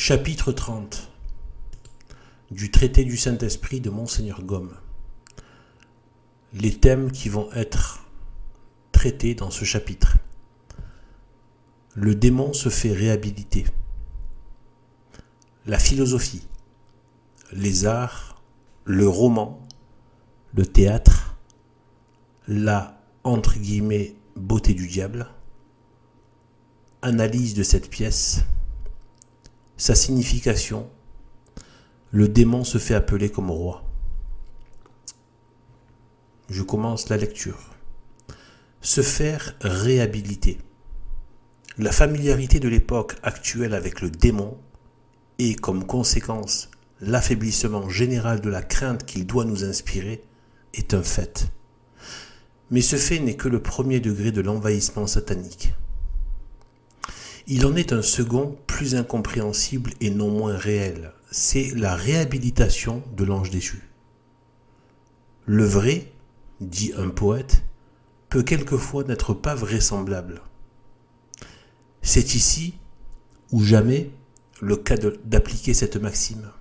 Chapitre 30 du traité du Saint-Esprit de Monseigneur Gaume. Les thèmes qui vont être traités dans ce chapitre. Le démon se fait réhabiliter. La philosophie, les arts, le roman, le théâtre, la entre guillemets beauté du diable, analyse de cette pièce, sa signification, le démon se fait appeler comme roi. Je commence la lecture. Se faire réhabiliter. La familiarité de l'époque actuelle avec le démon et comme conséquence l'affaiblissement général de la crainte qu'il doit nous inspirer est un fait. Mais ce fait n'est que le premier degré de l'envahissement satanique. Il en est un second, plus incompréhensible et non moins réel. C'est la réhabilitation de l'ange déchu. Le vrai, dit un poète, peut quelquefois n'être pas vraisemblable. C'est ici, ou jamais, le cas d'appliquer cette maxime.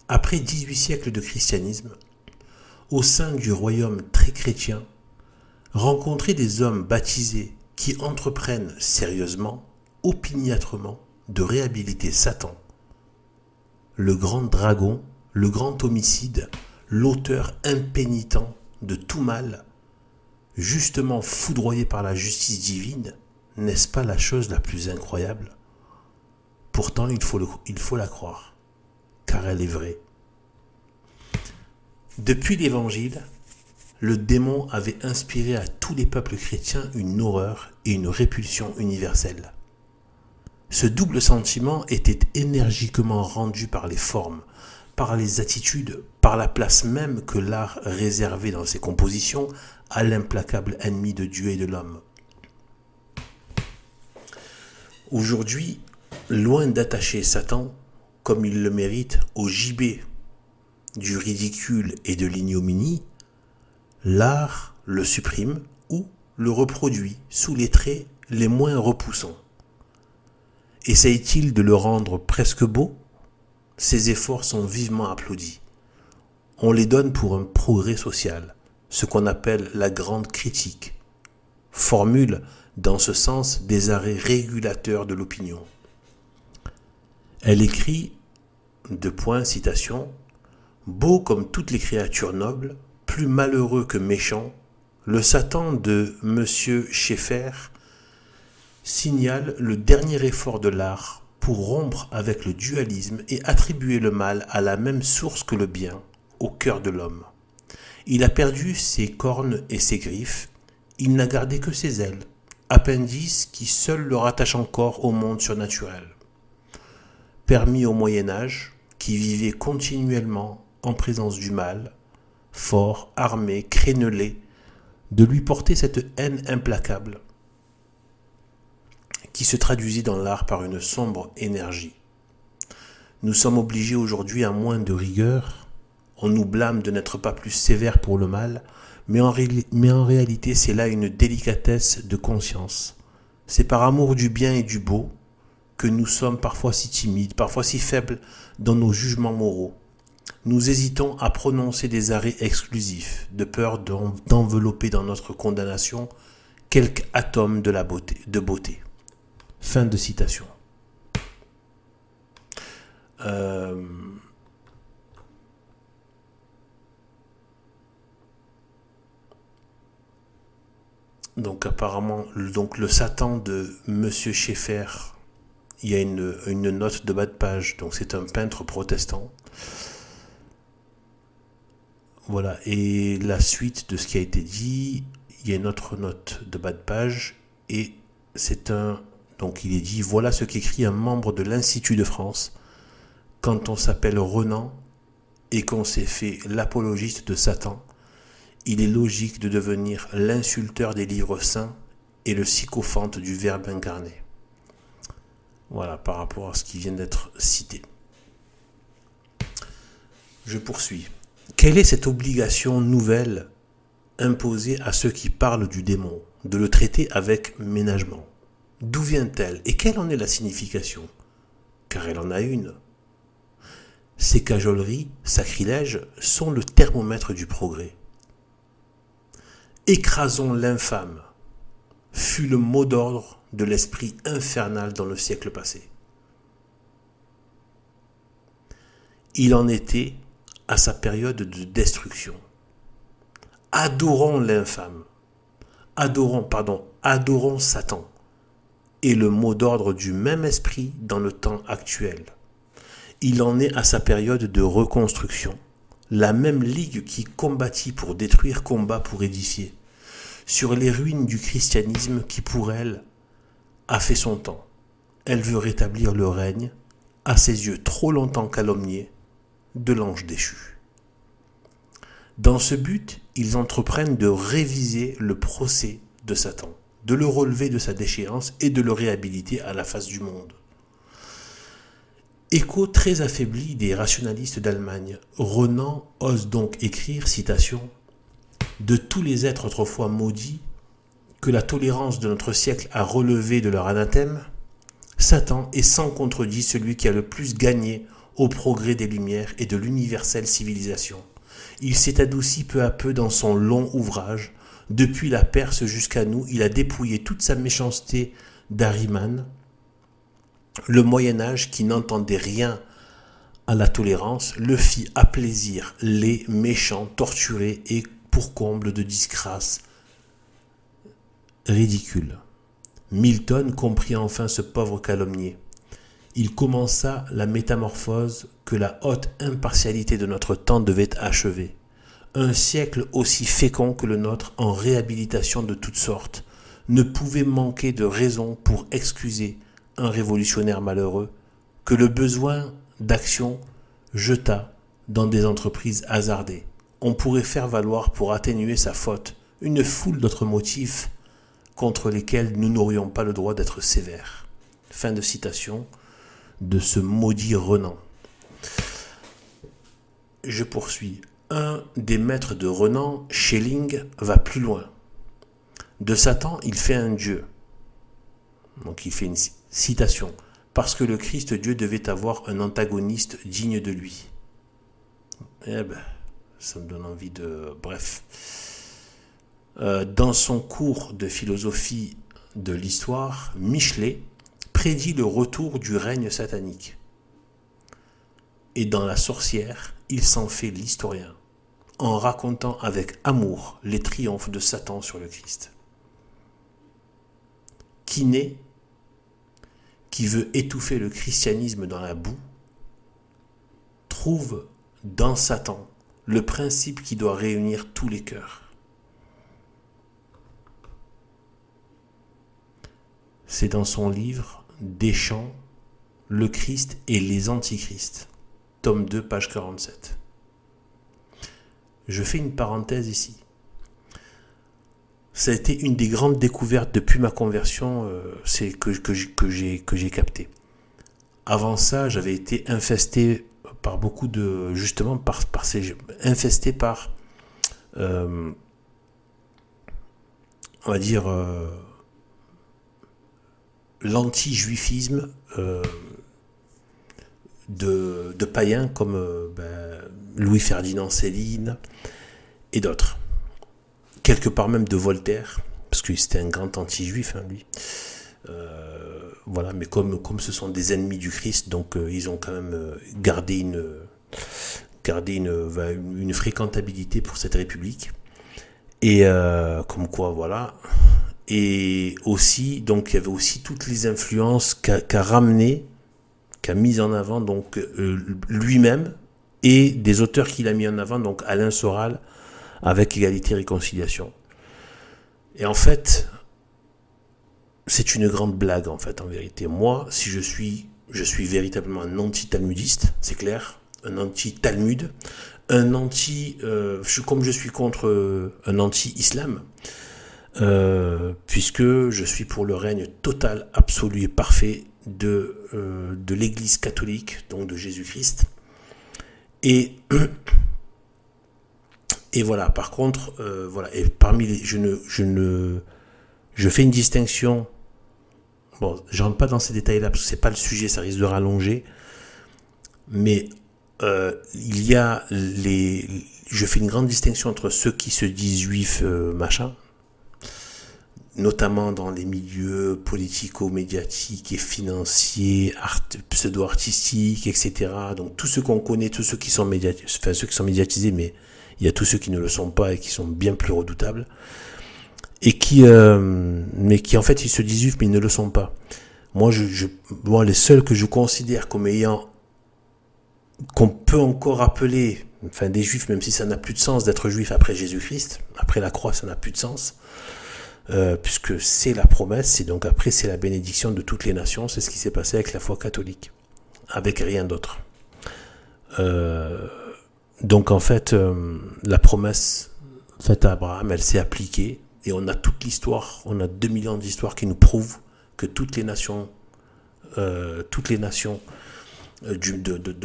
Après 18 siècles de christianisme, au sein du royaume très chrétien, rencontrer des hommes baptisés qui entreprennent sérieusement, opiniâtrement, de réhabiliter Satan, le grand dragon, le grand homicide, l'auteur impénitent de tout mal, justement foudroyé par la justice divine, n'est-ce pas la chose la plus incroyable? Pourtant, il faut la croire, car elle est vraie. Depuis l'Évangile, le démon avait inspiré à tous les peuples chrétiens une horreur et une répulsion universelle. Ce double sentiment était énergiquement rendu par les formes, par les attitudes, par la place même que l'art réservait dans ses compositions à l'implacable ennemi de Dieu et de l'homme. Aujourd'hui, loin d'attacher Satan, comme il le mérite, au gibet du ridicule et de l'ignominie, l'art le supprime ou le reproduit sous les traits les moins repoussants. Essaye-t-il de le rendre presque beau? Ses efforts sont vivement applaudis. On les donne pour un progrès social, ce qu'on appelle la grande critique, formule dans ce sens des arrêts régulateurs de l'opinion. Elle écrit, citation, « Beau comme toutes les créatures nobles, plus malheureux que méchant, le Satan de M. Schaeffer signale le dernier effort de l'art pour rompre avec le dualisme et attribuer le mal à la même source que le bien, au cœur de l'homme. Il a perdu ses cornes et ses griffes, il n'a gardé que ses ailes, appendices qui seuls le rattachent encore au monde surnaturel. Permis au Moyen-Âge, qui vivait continuellement en présence du mal, fort, armé, crénelé, de lui porter cette haine implacable qui se traduisit dans l'art par une sombre énergie. Nous sommes obligés aujourd'hui à moins de rigueur, on nous blâme de n'être pas plus sévères pour le mal, mais en réalité c'est là une délicatesse de conscience. C'est par amour du bien et du beau que nous sommes parfois si timides, parfois si faibles dans nos jugements moraux. Nous hésitons à prononcer des arrêts exclusifs, de peur d'envelopper dans notre condamnation quelque atome de beauté. Fin de citation. Donc apparemment, le Satan de M. Schaeffer, il y a une note de bas de page, donc c'est un peintre protestant. Voilà, et la suite de ce qui a été dit, il y a une autre note de bas de page, et donc il est dit, voilà ce qu'écrit un membre de l'Institut de France, quand on s'appelle Renan, et qu'on s'est fait l'apologiste de Satan, il est logique de devenir l'insulteur des livres saints et le sycophante du Verbe incarné. Voilà, par rapport à ce qui vient d'être cité. Je poursuis. Quelle est cette obligation nouvelle imposée à ceux qui parlent du démon, de le traiter avec ménagement? D'où vient-elle et quelle en est la signification? car elle en a une. Ces cajoleries, sacrilèges, sont le thermomètre du progrès. Écrasons l'infâme, fut le mot d'ordre de l'esprit infernal dans le siècle passé. Il en était à sa période de destruction. Adorons l'infâme, adorons Satan, est le mot d'ordre du même esprit dans le temps actuel. Il en est à sa période de reconstruction. La même ligue qui combattit pour détruire combat pour édifier. Sur les ruines du christianisme qui pour elle a fait son temps. Elle veut rétablir le règne, à ses yeux trop longtemps calomnié, de l'ange déchu. Dans ce but, ils entreprennent de réviser le procès de Satan, de le relever de sa déchéance et de le réhabiliter à la face du monde. Écho très affaibli des rationalistes d'Allemagne, Renan ose donc écrire, citation, « De tous les êtres autrefois maudits que la tolérance de notre siècle a relevés de leur anathème, Satan est sans contredit celui qui a le plus gagné au progrès des Lumières et de l'universelle civilisation. Il s'est adouci peu à peu dans son long ouvrage. Depuis la Perse jusqu'à nous, il a dépouillé toute sa méchanceté d'Ahriman, le Moyen-Âge qui n'entendait rien à la tolérance, le fit à plaisir, laid, méchant, torturé et pour comble de disgrâce ridicule. Milton comprit enfin ce pauvre calomnier. Il commença la métamorphose que la haute impartialité de notre temps devait achever. Un siècle aussi fécond que le nôtre en réhabilitation de toutes sortes ne pouvait manquer de raison pour excuser un révolutionnaire malheureux que le besoin d'action jeta dans des entreprises hasardées. On pourrait faire valoir pour atténuer sa faute une foule d'autres motifs contre lesquels nous n'aurions pas le droit d'être sévères. » Fin de citation de ce maudit Renan. Je poursuis. Un des maîtres de Renan, Schelling, va plus loin. De Satan, il fait un dieu. Donc il fait une citation. Parce que le Christ Dieu devait avoir un antagoniste digne de lui. Eh ben, ça me donne envie de... Bref. Dans son cours de philosophie de l'histoire, Michelet prédit le retour du règne satanique. Et dans La Sorcière, il s'en fait l'historien, en racontant avec amour les triomphes de Satan sur le Christ. Quinet, qui veut étouffer le christianisme dans la boue, trouve dans Satan le principe qui doit réunir tous les cœurs. C'est dans son livre Deschamps, le Christ et les Antichrists, tome 2, page 47. Je fais une parenthèse ici. Ça a été une des grandes découvertes depuis ma conversion, c'est que j'ai capté. Avant ça, j'avais été infesté par beaucoup de... Justement, infesté par... on va dire... l'anti-juifisme de païens comme Louis-Ferdinand Céline et d'autres. Quelque part même de Voltaire, parce que c'était un grand anti-juif, hein, lui. Voilà, mais comme ce sont des ennemis du Christ, donc ils ont quand même gardé une fréquentabilité pour cette République. Et comme quoi, voilà... Et aussi, donc il y avait aussi toutes les influences qu'a ramené, qu'a mis en avant donc lui-même et des auteurs qu'il a mis en avant, donc Alain Soral avec Égalité et Réconciliation. Et en fait, c'est une grande blague en fait en vérité. Moi, si je suis véritablement un anti-talmudiste, c'est clair, un anti-talmud, comme je suis contre un anti-islam. Puisque je suis pour le règne total, absolu et parfait de l'Église catholique, donc de Jésus-Christ. Et voilà. Par contre, voilà. Et parmi les, je fais une distinction. bon, je rentre pas dans ces détails-là parce que c'est pas le sujet, ça risque de rallonger. Mais il y a je fais une grande distinction entre ceux qui se disent juifs, machin, notamment dans les milieux politico-médiatiques et financiers, pseudo-artistiques, etc. Donc tous ceux qu'on connaît, tous ceux qui sont médiatisés, mais il y a tous ceux qui ne le sont pas et qui sont bien plus redoutables, et mais qui en fait ils se disent juifs mais ils ne le sont pas. Moi, moi les seuls que je considère comme ayant, qu'on peut encore appeler, enfin des juifs, même si ça n'a plus de sens d'être juif après Jésus-Christ, après la croix ça n'a plus de sens, puisque c'est la promesse, et donc après c'est la bénédiction de toutes les nations. C'est ce qui s'est passé avec la foi catholique, avec rien d'autre. Donc en fait, la promesse faite à Abraham, elle s'est appliquée, et on a toute l'histoire, on a 2000 ans d'histoire qui nous prouvent que toutes les nations de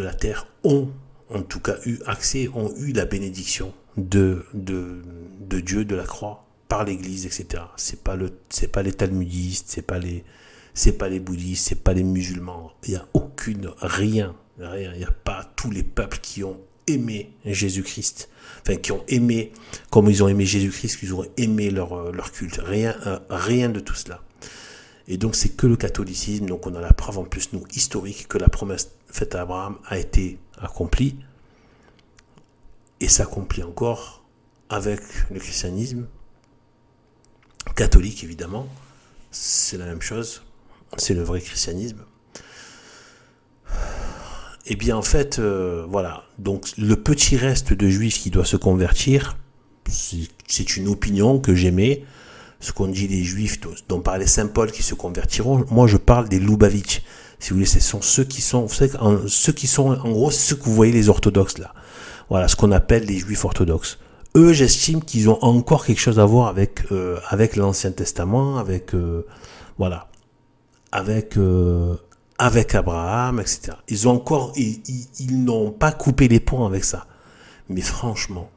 la terre ont en tout cas eu accès, ont eu la bénédiction de Dieu, de la croix, par l'Église, etc. C'est pas les talmudistes, c'est pas les bouddhistes, c'est pas les musulmans. Il y a rien. Il n'y a pas tous les peuples qui ont aimé Jésus-Christ, enfin qui ont aimé, comme ils ont aimé Jésus-Christ, qu'ils ont aimé leur culte. Rien de tout cela. Et donc c'est que le catholicisme, donc on a la preuve en plus, nous, historique, que la promesse faite à Abraham a été accomplie, et s'accomplit encore avec le christianisme catholique, évidemment. C'est la même chose, c'est le vrai christianisme. Et bien en fait, voilà, donc le petit reste de juifs qui doit se convertir, c'est une opinion que j'aimais. Ce qu'on dit les juifs dont parlait saint Paul qui se convertiront, moi je parle des Lubavitch. Si vous voulez, ce sont ceux qui sont, vous savez, ceux qui sont, en gros, ceux que vous voyez les orthodoxes là. Voilà, ce qu'on appelle les juifs orthodoxes. Eux, j'estime qu'ils ont encore quelque chose à voir avec l'Ancien Testament, voilà, avec Abraham, etc. Ils n'ont pas coupé les ponts avec ça. Mais franchement,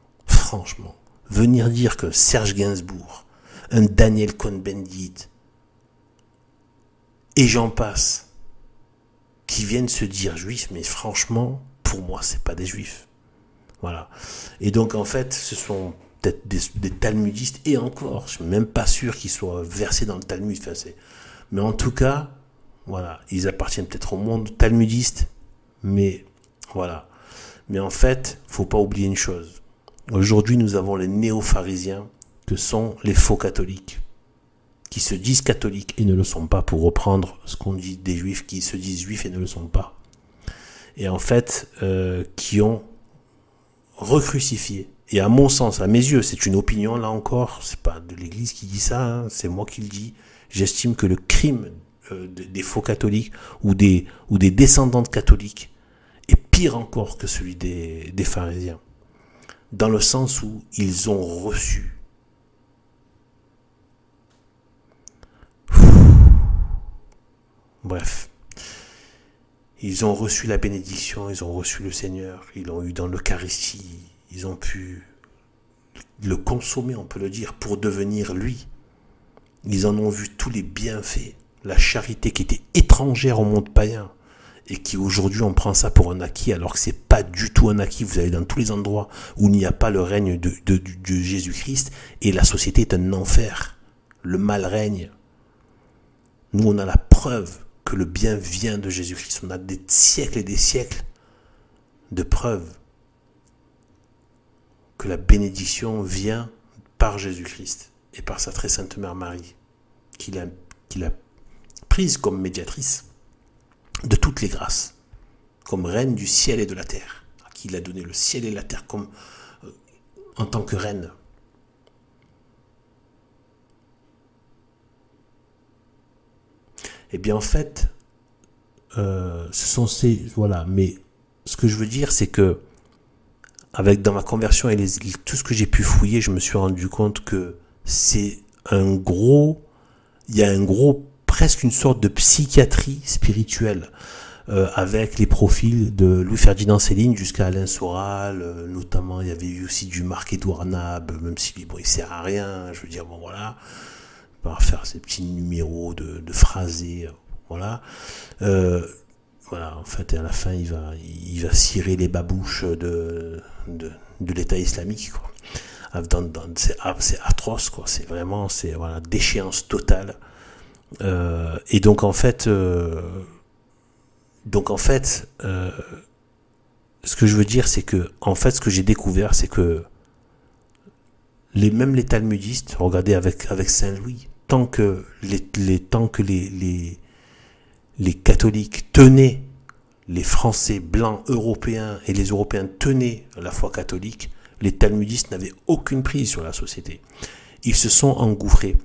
venir dire que Serge Gainsbourg, un Daniel Cohn-Bendit, et j'en passe, qui viennent se dire juifs, mais franchement, pour moi, c'est pas des juifs. Voilà. Et donc, en fait, ce sont peut-être des talmudistes, et encore, je suis même pas sûr qu'ils soient versés dans le Talmud. Enfin, mais en tout cas, voilà, ils appartiennent peut-être au monde talmudiste, mais voilà. Mais en fait, faut pas oublier une chose. Aujourd'hui, nous avons les néo-pharisiens, que sont les faux catholiques, qui se disent catholiques et ne le sont pas, pour reprendre ce qu'on dit des juifs qui se disent juifs et ne le sont pas. Et en fait, qui ont recrucifié. Et à mon sens, à mes yeux, c'est une opinion, là encore, c'est pas de l'Église qui dit ça, hein, c'est moi qui le dis. J'estime que le crime des faux catholiques ou des descendants de catholiques est pire encore que celui des pharisiens. Dans le sens où ils ont reçu. Bref, ils ont reçu la bénédiction, ils ont reçu le Seigneur, ils l'ont eu dans l'Eucharistie, ils ont pu le consommer, on peut le dire, pour devenir lui. Ils en ont vu tous les bienfaits, la charité qui était étrangère au monde païen, et qui aujourd'hui on prend ça pour un acquis, alors que c'est pas du tout un acquis. Vous allez dans tous les endroits où il n'y a pas le règne de Jésus-Christ, et la société est un enfer, le mal règne. Nous on a la preuve que le bien vient de Jésus-Christ. On a des siècles et des siècles de preuves que la bénédiction vient par Jésus-Christ et par sa très sainte mère Marie, qu'il a prise comme médiatrice de toutes les grâces, comme reine du ciel et de la terre, à qui il a donné le ciel et la terre comme en tant que reine. Eh bien en fait, ce sont ces... Voilà, mais ce que je veux dire, c'est que dans ma conversion et tout ce que j'ai pu fouiller, je me suis rendu compte que c'est il y a presque une sorte de psychiatrie spirituelle, avec les profils de Louis-Ferdinand Céline jusqu'à Alain Soral, notamment il y avait eu aussi du Marc-Édouard Nab, même si bon, il sert à rien, je veux dire, bon voilà, par faire ces petits numéros de phrasés, voilà. Voilà, en fait, à la fin, il va cirer les babouches de l'État islamique, quoi. C'est atroce, quoi. C'est vraiment, voilà, déchéance totale. Et donc en fait, ce que je veux dire, c'est que, en fait, ce que j'ai découvert, c'est que même les talmudistes, regardez avec Saint-Louis, tant que les catholiques tenaient, les Français blancs européens et les Européens tenaient la foi catholique, les talmudistes n'avaient aucune prise sur la société. Ils se sont engouffrés.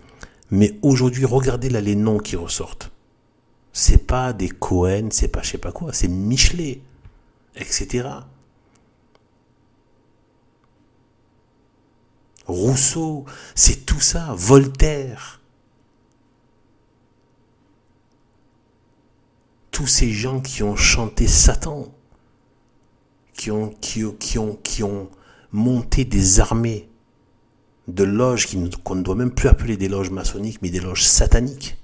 Mais aujourd'hui, regardez là les noms qui ressortent. C'est pas des Cohen, c'est pas je sais pas quoi, c'est Michelet, etc. Rousseau, c'est tout ça, Voltaire. Tous ces gens qui ont chanté Satan, qui ont monté des armées de loges qu'on ne doit même plus appeler des loges maçonniques, mais des loges sataniques,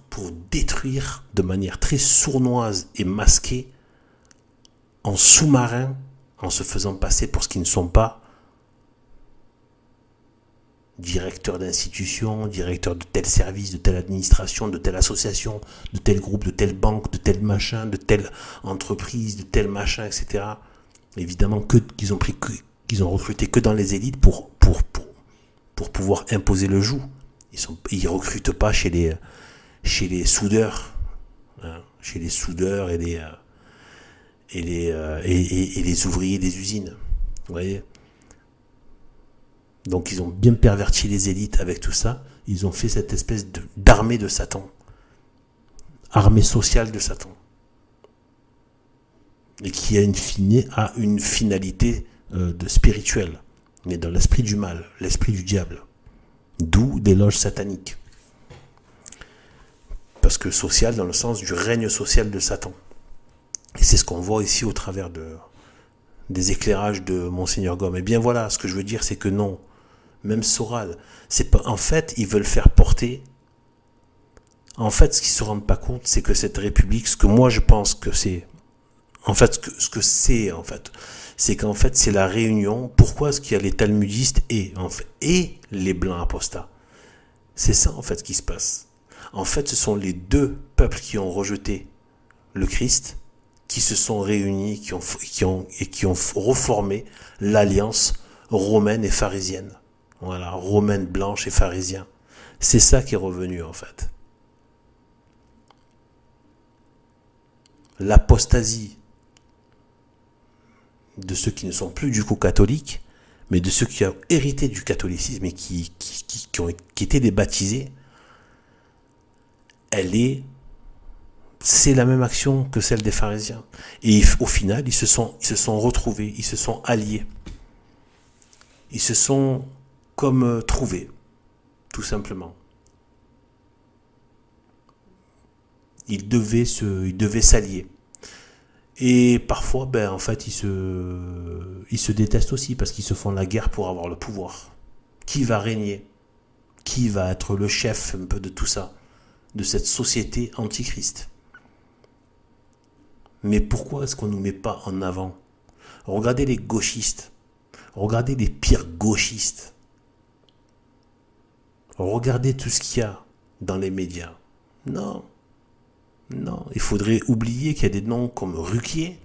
pour détruire de manière très sournoise et masquée, en sous-marin, en se faisant passer pour ce qu'ils ne sont pas, directeur d'institution, directeur de tel service, de telle administration, de telle association, de tel groupe, de telle banque, de tel machin, de telle entreprise, de tel machin, etc. Évidemment qu'ils ont recruté que dans les élites pour pouvoir imposer le joug. Ils recrutent pas chez les soudeurs, hein, chez les soudeurs et les ouvriers des usines. Vous voyez ? Donc ils ont bien perverti les élites avec tout ça. Ils ont fait cette espèce d'armée de Satan. Armée sociale de Satan. Et qui a une finalité spirituelle. Mais dans l'esprit du mal, l'esprit du diable. D'où des loges sataniques. Parce que social dans le sens du règne social de Satan. Et c'est ce qu'on voit ici au travers des éclairages de Monseigneur Gomme. Et bien voilà, ce que je veux dire, c'est que non. Même Soral, c'est pas. En fait, ils veulent faire porter. En fait, ce qu'ils se rendent pas compte, c'est que cette République, ce que moi je pense que c'est, en fait, c'est qu'en fait, c'est la réunion. Pourquoi est-ce qu'il y a les talmudistes et les blancs apostats? C'est ça en fait qui se passe. En fait, ce sont les deux peuples qui ont rejeté le Christ, qui se sont réunis, qui ont reformé l'alliance romaine et pharisienne. Voilà, romaine blanche et pharisien. C'est ça qui est revenu en fait. L'apostasie de ceux qui ne sont plus du coup catholiques, mais de ceux qui ont hérité du catholicisme et qui étaient des baptisés, c'est la même action que celle des pharisiens. Et au final, ils se sont retrouvés, ils se sont alliés. Ils se sont comme trouvés, tout simplement. Ils devaient s'allier. Et parfois, en fait, ils se détestent aussi parce qu'ils se font la guerre pour avoir le pouvoir. Qui va régner? Qui va être le chef un peu de tout ça? De cette société antichrist? Mais pourquoi est-ce qu'on ne nous met pas en avant? Regardez les gauchistes. Regardez les pires gauchistes. Regardez tout ce qu'il y a dans les médias. Non, il faudrait oublier qu'il y a des noms comme Ruquier,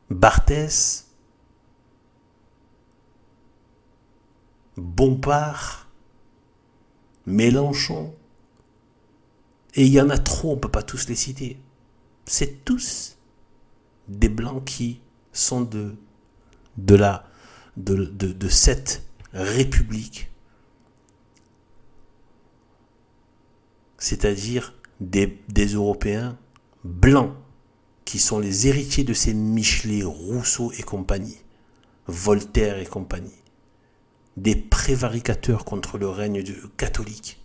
Barthès, Bompard, Mélenchon. Et il y en a trop, on ne peut pas tous les citer. C'est tous des blancs qui sont de cette république, c'est-à-dire des Européens blancs qui sont les héritiers de ces Michelet, Rousseau et compagnie, Voltaire et compagnie, des prévaricateurs contre le règne catholique,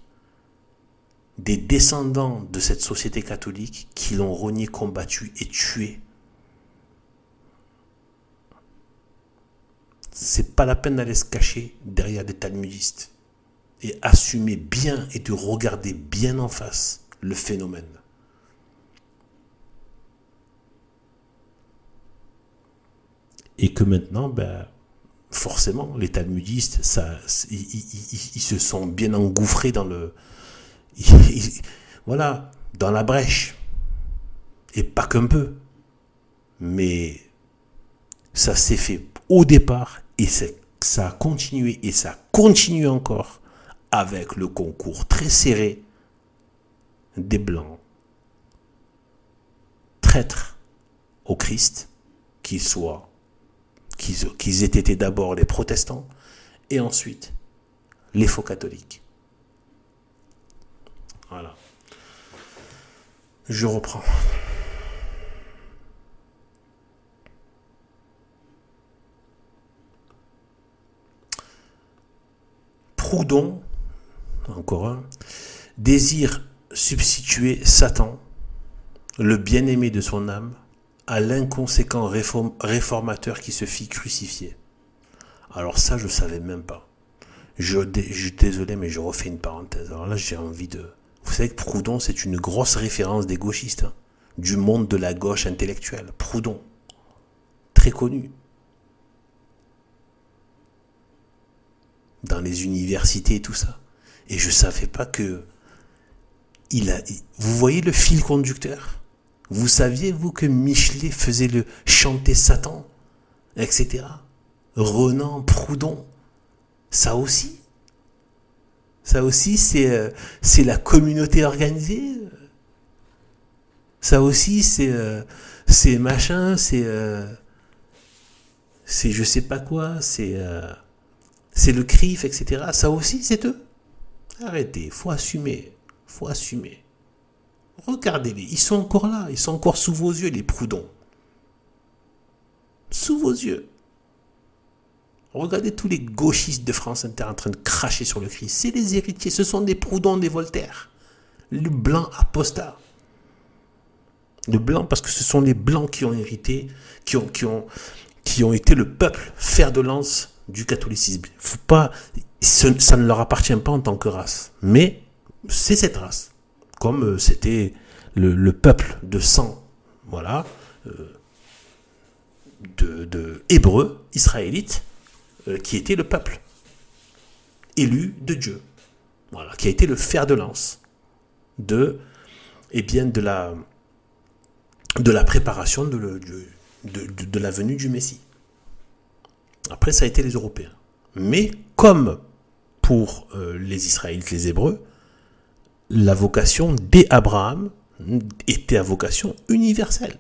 des descendants de cette société catholique qui l'ont renié, combattu et tué. c'est pas la peine d'aller se cacher derrière des talmudistes. Et assumer bien et de regarder bien en face le phénomène. Et que maintenant, ben, forcément, les talmudistes, ils se sont bien engouffrés dans le... voilà, dans la brèche. Et pas qu'un peu. Mais ça s'est fait au départ et ça a continué et ça continue encore avec le concours très serré des Blancs, traîtres au Christ, qu'ils aient été d'abord les protestants et ensuite les faux catholiques. Voilà. Je reprends. Proudhon, encore un, désire substituer Satan, le bien-aimé de son âme, à l'inconséquent réformateur qui se fit crucifier. Alors ça, je ne savais même pas. Je suis désolé, mais je refais une parenthèse. Alors là, j'ai envie de... Vous savez que Proudhon, c'est une grosse référence des gauchistes, hein, du monde de la gauche intellectuelle. Proudhon, très connu. Dans les universités et tout ça. Et je ne savais pas que... Vous voyez le fil conducteur? Vous saviez, vous, que Michelet faisait le chanter Satan, etc. Renan, Proudhon, ça aussi, c'est la communauté organisée. Ça aussi, c'est machin, c'est je sais pas quoi, c'est le CRIF, etc. Ça aussi, c'est eux. Arrêtez, faut assumer. Regardez-les, ils sont encore là, ils sont encore sous vos yeux, les Proudhons. Sous vos yeux. Regardez tous les gauchistes de France Inter en train de cracher sur le Christ. C'est les héritiers, ce sont des Proudhons, des Voltaire. Le blanc apostat. Le blanc, parce que ce sont les blancs qui ont hérité, qui ont été le peuple fer de lance du catholicisme. Faut pas, ça ne leur appartient pas en tant que race. Mais c'est cette race. Comme c'était le peuple de sang, voilà, de Hébreux, israélites, qui était le peuple élu de Dieu, voilà, qui a été le fer de lance de la préparation de la venue du Messie. Après, ça a été les Européens. Mais comme pour les Israélites, les Hébreux, la vocation d'Abraham était à vocation universelle.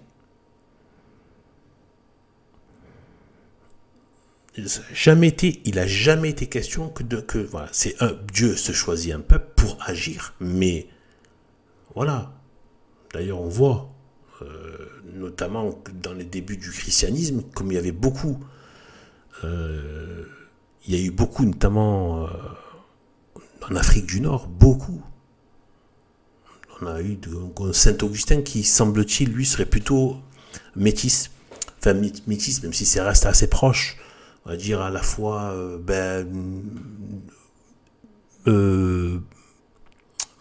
Il n'a jamais été question que voilà, Dieu se choisit un peuple pour agir, mais voilà. D'ailleurs, on voit, notamment dans les débuts du christianisme, comme il y avait beaucoup, notamment en Afrique du Nord, beaucoup. On a eu Saint-Augustin qui, semble-t-il, lui, serait plutôt métis. Enfin, métis, même si c'est resté assez proche. On va dire à la fois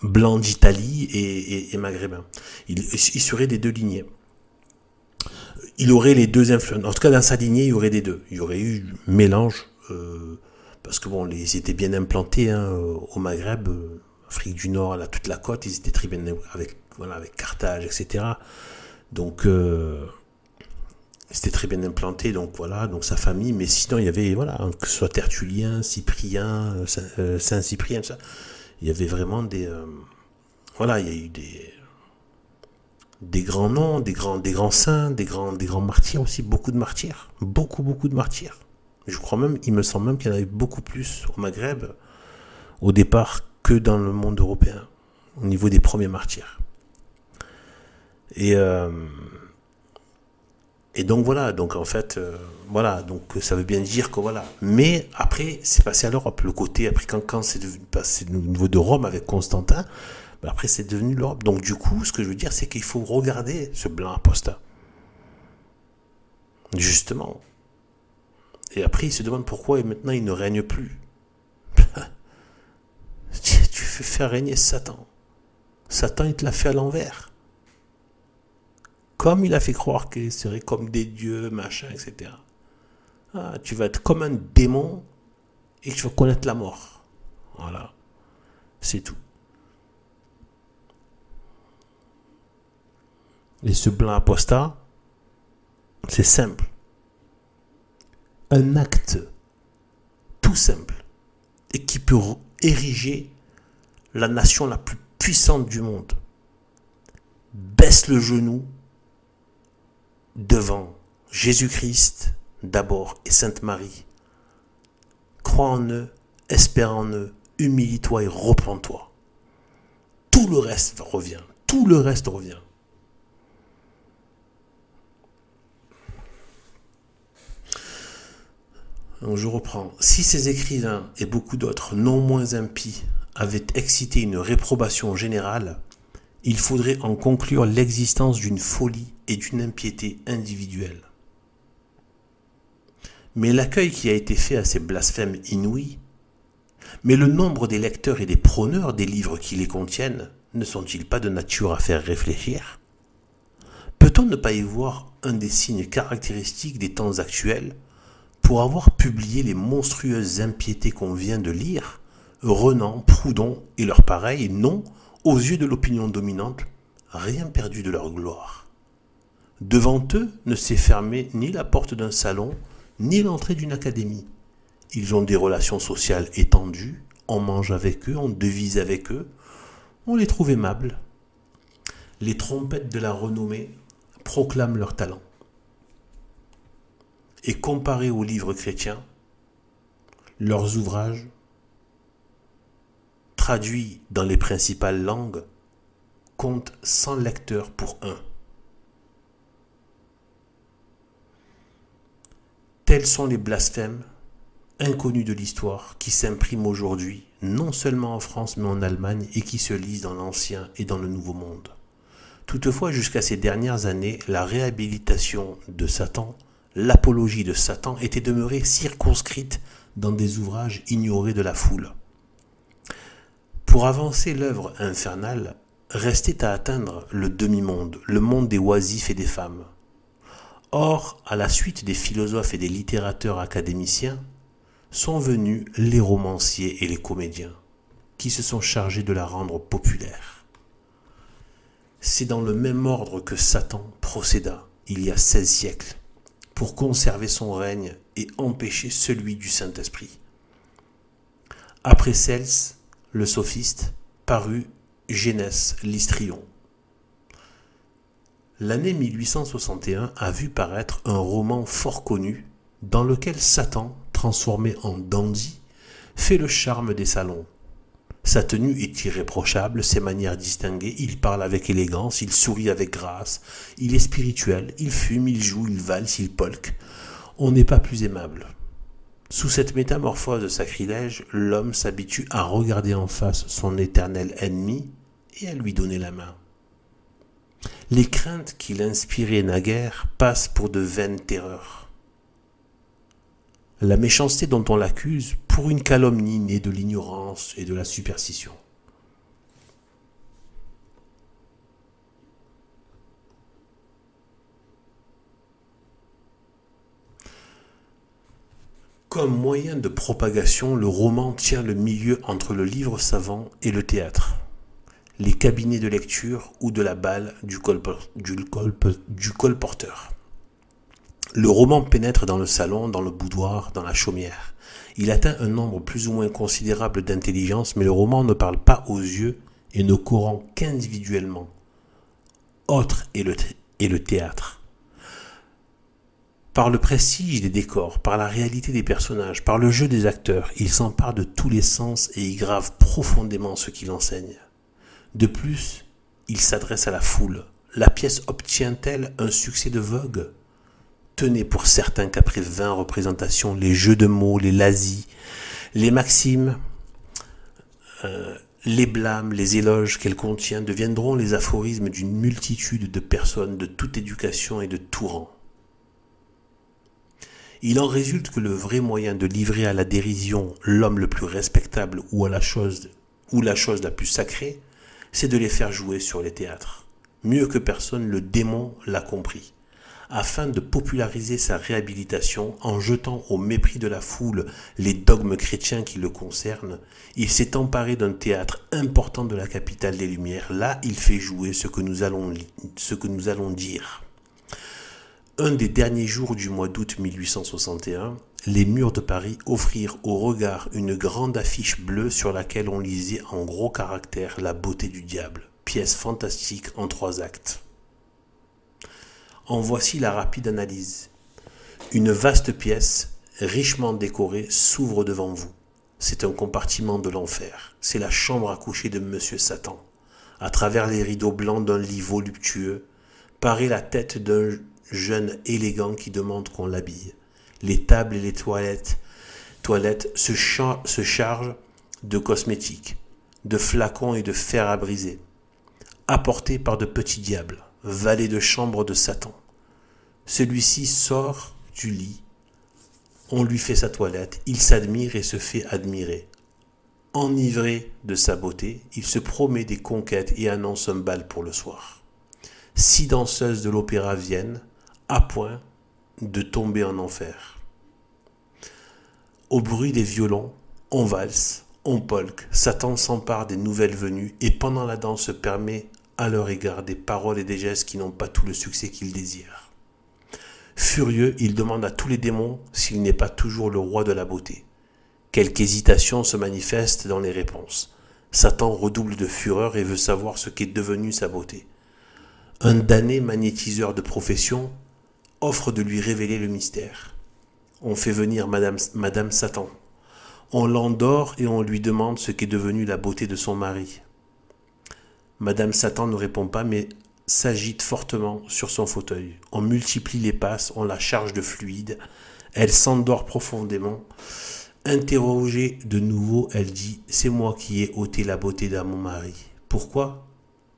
blanc d'Italie et maghrébin. Il serait des deux lignées. Il aurait les deux influences. En tout cas, dans sa lignée, il y aurait des deux. Il y aurait eu mélange, parce que bon, ils étaient bien implantés au Maghreb, Afrique du Nord, là, toute la côte, ils étaient très bien avec Carthage, etc. Donc, c'était très bien implanté, donc voilà, donc sa famille, mais sinon, il y avait, voilà, que ce soit Tertullien, Cyprien, Saint-Cyprien, ça, il y avait vraiment des... voilà, il y a eu des grands noms, des grands saints, des grands martyrs aussi, beaucoup de martyrs, beaucoup de martyrs. Je crois même, il me semble même qu'il y en avait beaucoup plus au Maghreb, au départ, que dans le monde européen, au niveau des premiers martyrs. Et donc voilà, donc en fait, voilà, donc ça veut bien dire que voilà. Mais après, c'est passé à l'Europe. Le côté, après, quand c'est passé au niveau de Rome avec Constantin, ben après c'est devenu l'Europe. Donc du coup, ce que je veux dire, c'est qu'il faut regarder ce blanc apostat. Justement. Et après, il se demande pourquoi et maintenant il ne règne plus. Tu fais faire régner Satan. Satan, il te l'a fait à l'envers. Comme il a fait croire qu'il serait comme des dieux, machin, etc. Ah, tu vas être comme un démon et tu vas connaître la mort. Voilà. C'est tout. Et ce blanc apostat, c'est simple. Un acte tout simple et qui peut ériger la nation la plus puissante du monde. Baisse le genou devant Jésus-Christ d'abord et Sainte Marie. Crois en eux, espère en eux, humilie-toi et repens-toi. Tout le reste revient. Tout le reste revient. Donc je reprends. Si ces écrivains et beaucoup d'autres non moins impies avaient excité une réprobation générale, il faudrait en conclure l'existence d'une folie et d'une impiété individuelle. Mais l'accueil qui a été fait à ces blasphèmes inouïs, mais le nombre des lecteurs et des prôneurs des livres qui les contiennent, ne sont-ils pas de nature à faire réfléchir? Peut-on ne pas y voir un des signes caractéristiques des temps actuels pour avoir publié les monstrueuses impiétés qu'on vient de lire? Renan, Proudhon et leurs pareils n'ont, aux yeux de l'opinion dominante, rien perdu de leur gloire. Devant eux ne s'est fermée ni la porte d'un salon, ni l'entrée d'une académie. Ils ont des relations sociales étendues, on mange avec eux, on devise avec eux, on les trouve aimables. Les trompettes de la renommée proclament leur talent. Et comparés aux livres chrétiens, leurs ouvrages, traduits dans les principales langues, comptent 100 lecteurs pour un. Tels sont les blasphèmes, inconnus de l'histoire, qui s'impriment aujourd'hui, non seulement en France mais en Allemagne, et qui se lisent dans l'Ancien et dans le Nouveau Monde. Toutefois, jusqu'à ces dernières années, la réhabilitation de Satan, l'apologie de Satan, était demeurée circonscrite dans des ouvrages ignorés de la foule. Pour avancer l'œuvre infernale, restait à atteindre le demi-monde, le monde des oisifs et des femmes. Or, à la suite des philosophes et des littérateurs académiciens, sont venus les romanciers et les comédiens, qui se sont chargés de la rendre populaire. C'est dans le même ordre que Satan procéda, il y a 16 siècles, pour conserver son règne et empêcher celui du Saint-Esprit. Après Cels, le sophiste, parut Génès l'Histrion. L'année 1861 a vu paraître un roman fort connu dans lequel Satan, transformé en dandy, fait le charme des salons. Sa tenue est irréprochable, ses manières distinguées, il parle avec élégance, il sourit avec grâce, il est spirituel, il fume, il joue, il valse, il polque. On n'est pas plus aimable. Sous cette métamorphose de sacrilège, l'homme s'habitue à regarder en face son éternel ennemi et à lui donner la main. Les craintes qu'il inspirait naguère passent pour de vaines terreurs. La méchanceté dont on l'accuse pour une calomnie née de l'ignorance et de la superstition. Comme moyen de propagation, le roman tient le milieu entre le livre savant et le théâtre, les cabinets de lecture ou de la balle du colporteur. Le roman pénètre dans le salon, dans le boudoir, dans la chaumière. Il atteint un nombre plus ou moins considérable d'intelligences, mais le roman ne parle pas aux yeux et ne corrompt qu'individuellement. Autre est le théâtre. Par le prestige des décors, par la réalité des personnages, par le jeu des acteurs, il s'empare de tous les sens et y grave profondément ce qu'il enseigne. De plus, il s'adresse à la foule. La pièce obtient-elle un succès de vogue ? Tenez pour certain qu'après 20 représentations, les jeux de mots, les lasis, les maximes, les blâmes, les éloges qu'elle contient deviendront les aphorismes d'une multitude de personnes de toute éducation et de tout rang. Il en résulte que le vrai moyen de livrer à la dérision l'homme le plus respectable ou la chose la plus sacrée, c'est de les faire jouer sur les théâtres. Mieux que personne, le démon l'a compris. Afin de populariser sa réhabilitation en jetant au mépris de la foule les dogmes chrétiens qui le concernent, il s'est emparé d'un théâtre important de la capitale des Lumières. Là, il fait jouer ce que nous allons dire. Un des derniers jours du mois d'août 1861, les murs de Paris offrirent au regard une grande affiche bleue sur laquelle on lisait en gros caractères La beauté du diable, pièce fantastique en 3 actes. En voici la rapide analyse. Une vaste pièce, richement décorée, s'ouvre devant vous. C'est un compartiment de l'enfer. C'est la chambre à coucher de Monsieur Satan. À travers les rideaux blancs d'un lit voluptueux, paraît la tête d'un jeune élégant qui demande qu'on l'habille. Les tables et les toilettes se chargent de cosmétiques, de flacons et de fer à briser, apportés par de petits diables, valets de chambre de Satan. Celui-ci sort du lit, on lui fait sa toilette, il s'admire et se fait admirer. Enivré de sa beauté, il se promet des conquêtes et annonce un bal pour le soir. 6 danseuses de l'opéra viennent, à point de tomber en enfer. Au bruit des violons, on valse, on polque, Satan s'empare des nouvelles venues et pendant la danse permet à leur égard des paroles et des gestes qui n'ont pas tout le succès qu'ils désirent. Furieux, il demande à tous les démons s'il n'est pas toujours le roi de la beauté. Quelque hésitation se manifeste dans les réponses. Satan redouble de fureur et veut savoir ce qu'est devenue sa beauté. Un damné magnétiseur de profession offre de lui révéler le mystère. On fait venir Madame Satan. On l'endort et on lui demande ce qu'est devenue la beauté de son mari. Madame Satan ne répond pas mais s'agite fortement sur son fauteuil. On multiplie les passes, on la charge de fluide. Elle s'endort profondément. Interrogée de nouveau, elle dit « C'est moi qui ai ôté la beauté de mon mari. » Pourquoi ?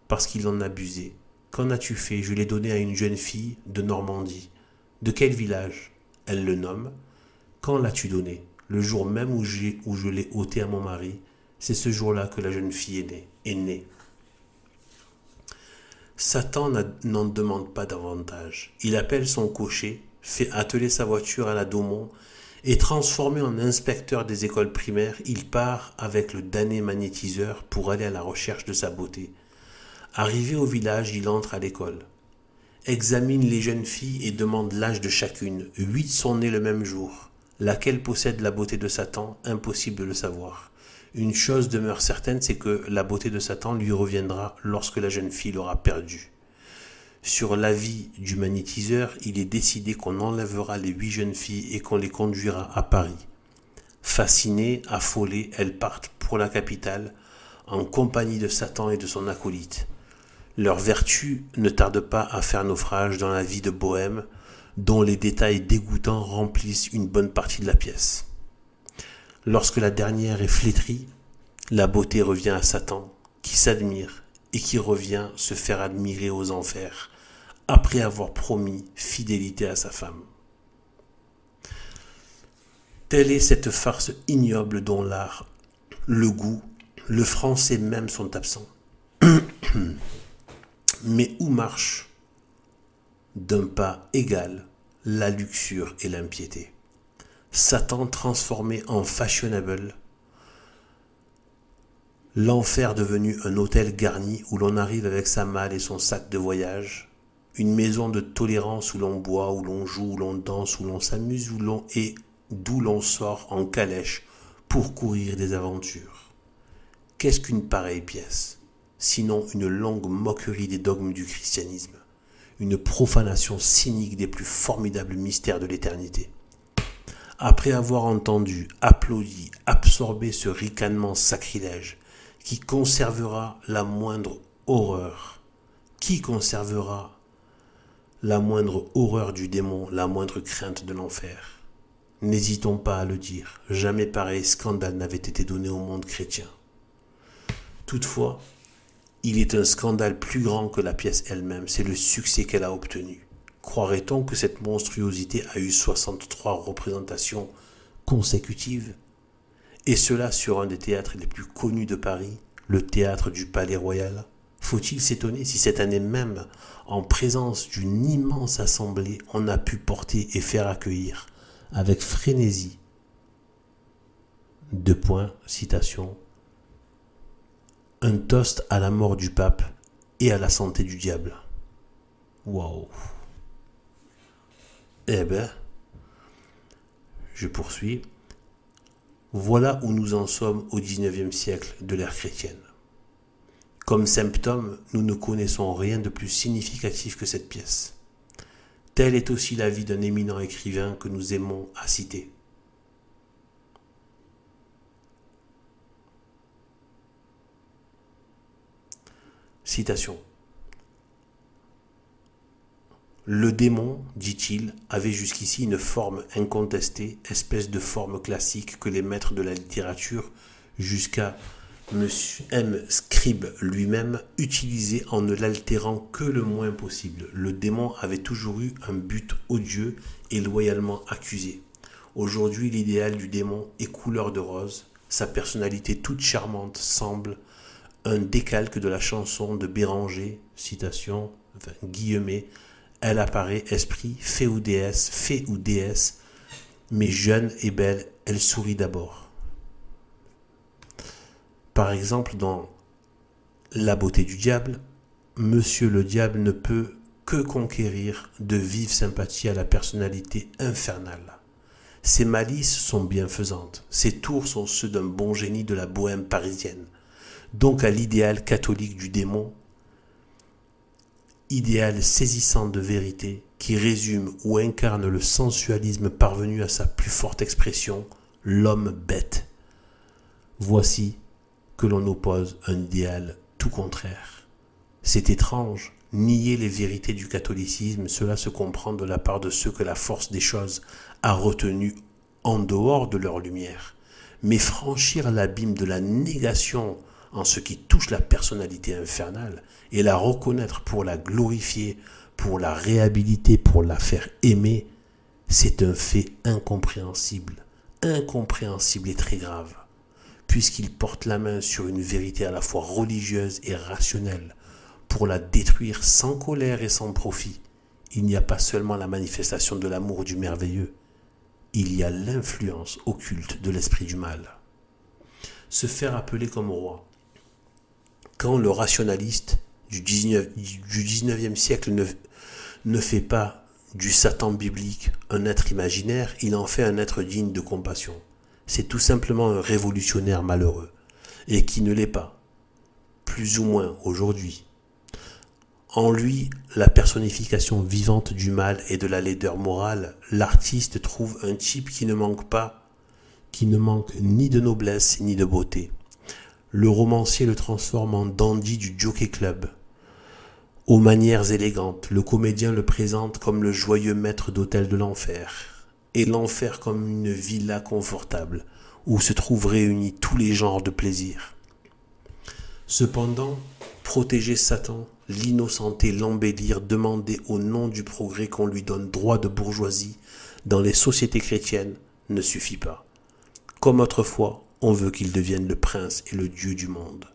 Parce qu'il en abusait. Qu'en as-tu fait ? Je l'ai donné à une jeune fille de Normandie. De quel village ? Elle le nomme. Quand l'as-tu donné ? Le jour même où je l'ai ôté à mon mari. C'est ce jour-là que la jeune fille est née. Satan n'en demande pas davantage. Il appelle son cocher, fait atteler sa voiture à la Daumont et transformé en inspecteur des écoles primaires, il part avec le damné magnétiseur pour aller à la recherche de sa beauté. Arrivé au village, il entre à l'école, examine les jeunes filles et demande l'âge de chacune. 8 sont nées le même jour. Laquelle possède la beauté de Satan ? Impossible de le savoir. Une chose demeure certaine, c'est que la beauté de Satan lui reviendra lorsque la jeune fille l'aura perdue. Sur l'avis du magnétiseur, il est décidé qu'on enlèvera les 8 jeunes filles et qu'on les conduira à Paris. Fascinées, affolées, elles partent pour la capitale en compagnie de Satan et de son acolyte. Leur vertu ne tarde pas à faire naufrage dans la vie de bohème, dont les détails dégoûtants remplissent une bonne partie de la pièce. Lorsque la dernière est flétrie, la beauté revient à Satan, qui s'admire et qui revient se faire admirer aux enfers, après avoir promis fidélité à sa femme. Telle est cette farce ignoble dont l'art, le goût, le français même sont absents. Mais où marche d'un pas égal la luxure et l'impiété. Satan transformé en fashionable, l'enfer devenu un hôtel garni où l'on arrive avec sa malle et son sac de voyage, une maison de tolérance où l'on boit, où l'on joue, où l'on danse, où l'on s'amuse, d'où l'on sort en calèche pour courir des aventures. Qu'est-ce qu'une pareille pièce ? Sinon une longue moquerie des dogmes du christianisme, une profanation cynique des plus formidables mystères de l'éternité. Après avoir entendu, applaudi, absorbé ce ricanement sacrilège, qui conservera la moindre horreur du démon, la moindre crainte de l'enfer. N'hésitons pas à le dire, jamais pareil scandale n'avait été donné au monde chrétien. Toutefois, il est un scandale plus grand que la pièce elle-même, c'est le succès qu'elle a obtenu. Croirait-on que cette monstruosité a eu 63 représentations consécutives? Et cela sur un des théâtres les plus connus de Paris, le théâtre du Palais Royal? Faut-il s'étonner si cette année même, en présence d'une immense assemblée, on a pu porter et faire accueillir, avec frénésie, citation, un toast à la mort du pape et à la santé du diable. Waouh! Eh ben, je poursuis. Voilà où nous en sommes au XIXe siècle de l'ère chrétienne. Comme symptôme, nous ne connaissons rien de plus significatif que cette pièce. Tel est aussi l'avis d'un éminent écrivain que nous aimons à citer. Citation. Le démon, dit-il, avait jusqu'ici une forme incontestée, espèce de forme classique que les maîtres de la littérature, jusqu'à M. Scribe lui-même, utilisaient en ne l'altérant que le moins possible. Le démon avait toujours eu un but odieux et loyalement accusé. Aujourd'hui, l'idéal du démon est couleur de rose. Sa personnalité toute charmante semble un décalque de la chanson de Béranger, citation, guillemets, elle apparaît esprit, fée ou déesse, mais jeune et belle, elle sourit d'abord. Par exemple, dans La beauté du diable, Monsieur le diable ne peut que conquérir de vives sympathies à la personnalité infernale. Ses malices sont bienfaisantes, ses tours sont ceux d'un bon génie de la bohème parisienne. Donc à l'idéal catholique du démon, idéal saisissant de vérité qui résume ou incarne le sensualisme parvenu à sa plus forte expression, l'homme bête. Voici que l'on oppose un idéal tout contraire. C'est étrange, nier les vérités du catholicisme, cela se comprend de la part de ceux que la force des choses a retenus en dehors de leur lumière. Mais franchir l'abîme de la négation en ce qui touche la personnalité infernale et la reconnaître pour la glorifier, pour la réhabiliter, pour la faire aimer, c'est un fait incompréhensible et très grave, puisqu'il porte la main sur une vérité à la fois religieuse et rationnelle, pour la détruire sans colère et sans profit. Il n'y a pas seulement la manifestation de l'amour du merveilleux, il y a l'influence occulte de l'esprit du mal. Se faire appeler comme roi. Quand le rationaliste du 19e siècle ne fait pas du Satan biblique un être imaginaire, il en fait un être digne de compassion. C'est tout simplement un révolutionnaire malheureux, et qui ne l'est pas, plus ou moins aujourd'hui. En lui, la personnification vivante du mal et de la laideur morale, l'artiste trouve un type qui ne manque ni de noblesse ni de beauté. Le romancier le transforme en dandy du Jockey Club. Aux manières élégantes, le comédien le présente comme le joyeux maître d'hôtel de l'enfer, et l'enfer comme une villa confortable, où se trouvent réunis tous les genres de plaisirs. Cependant, protéger Satan, l'innocenter, l'embellir, demander au nom du progrès qu'on lui donne droit de bourgeoisie dans les sociétés chrétiennes ne suffit pas. Comme autrefois, on veut qu'il devienne le prince et le dieu du monde.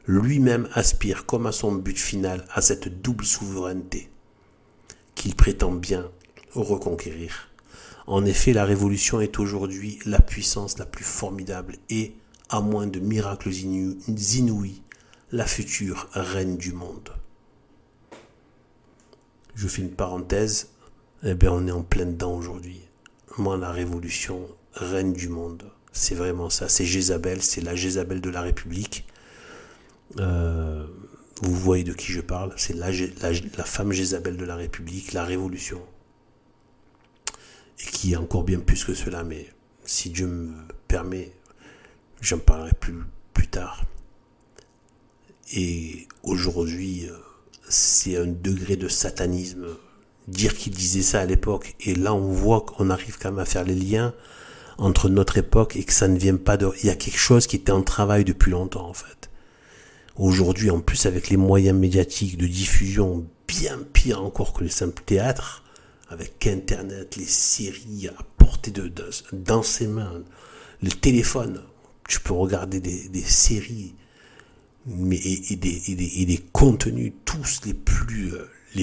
Lui-même aspire comme à son but final à cette double souveraineté qu'il prétend bien reconquérir. En effet, la révolution est aujourd'hui la puissance la plus formidable et, à moins de miracles inouïs, la future reine du monde. Je fais une parenthèse, on est en plein dedans aujourd'hui. Moi, la révolution, reine du monde. C'est vraiment ça, c'est Jézabel, c'est la Jézabel de la République. Vous voyez de qui je parle, c'est la femme Jézabel de la République, la Révolution. Et qui est encore bien plus que cela, mais si Dieu me permet, j'en parlerai plus tard. Et aujourd'hui, c'est un degré de satanisme. Dire qu'il disait ça à l'époque, et là on voit qu'on arrive quand même à faire les liens entre notre époque et que ça ne vient pas de... Il y a quelque chose qui était en travail depuis longtemps en fait. Aujourd'hui, en plus avec les moyens médiatiques de diffusion bien pire encore que les simples théâtres, avec Internet, les séries à portée dans ses mains, le téléphone, tu peux regarder des séries mais, et des contenus tous les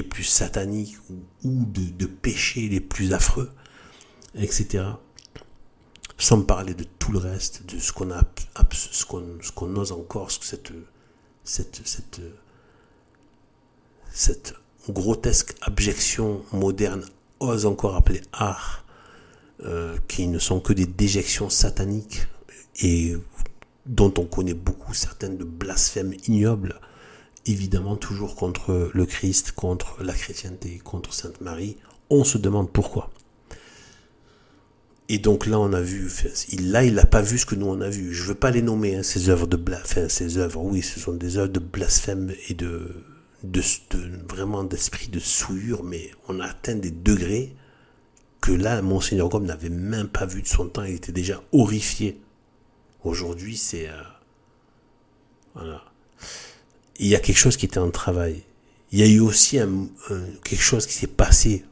plus sataniques ou de péchés les plus affreux, etc. Sans parler de tout le reste, de ce qu'on ose encore, cette grotesque abjection moderne ose encore appeler art, qui ne sont que des déjections sataniques et dont on connaît beaucoup certaines de blasphèmes ignobles, évidemment toujours contre le Christ, contre la chrétienté, contre Sainte Marie. On se demande pourquoi. Et donc là, on a vu, il n'a pas vu ce que nous on a vu. Je veux pas les nommer, hein, ces œuvres ces œuvres, oui, ce sont des œuvres de blasphème et vraiment d'esprit de souillure, mais on a atteint des degrés que là, Monseigneur Gaume n'avait même pas vu de son temps. Il était déjà horrifié. Aujourd'hui, c'est voilà. Il y a quelque chose qui était en travail. Il y a eu aussi quelque chose qui s'est passé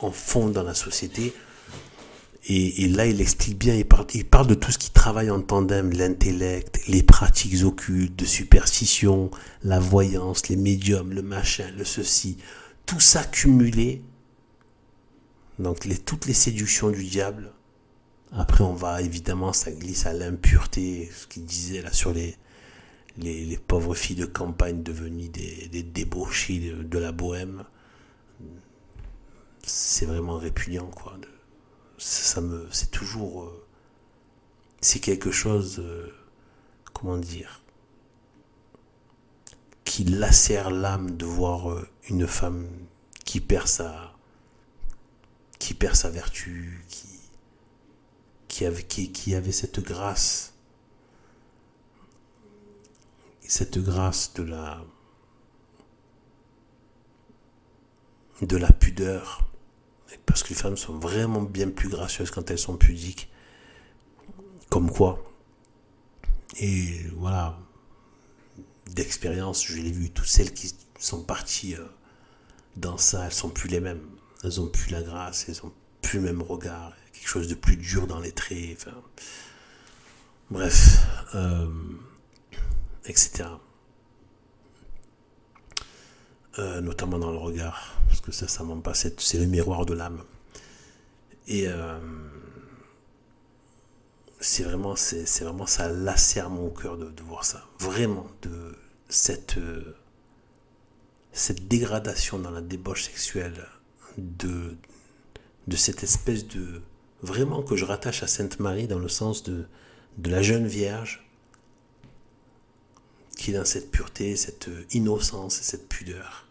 en fond dans la société. Et là, il explique bien, il parle de tout ce qui travaille en tandem, l'intellect, les pratiques occultes, de superstition, la voyance, les médiums, le machin, le ceci. Tout ça cumulé, donc toutes les séductions du diable. Après, on va, évidemment, ça glisse à l'impureté, ce qu'il disait là sur les pauvres filles de campagne devenues des débauchées de la bohème. C'est vraiment répugnant, quoi. C'est toujours, c'est quelque chose, comment dire, qui lacère l'âme de voir une femme qui perd sa vertu, qui avait cette grâce de la pudeur. Parce que les femmes sont vraiment bien plus gracieuses quand elles sont pudiques. Comme quoi. Et voilà. D'expérience, je l'ai vu. Toutes celles qui sont parties dans ça, elles sont plus les mêmes. Elles ont plus la grâce, elles ont plus le même regard. Quelque chose de plus dur dans les traits. Enfin, bref. Etc. Notamment dans le regard, parce que ça ment pas, c'est le miroir de l'âme. Et c'est vraiment, ça lacère mon cœur de voir ça. Vraiment, de cette dégradation dans la débauche sexuelle, de cette espèce de... Vraiment que je rattache à Sainte Marie dans le sens de la jeune Vierge, qui est dans cette pureté, cette innocence et cette pudeur,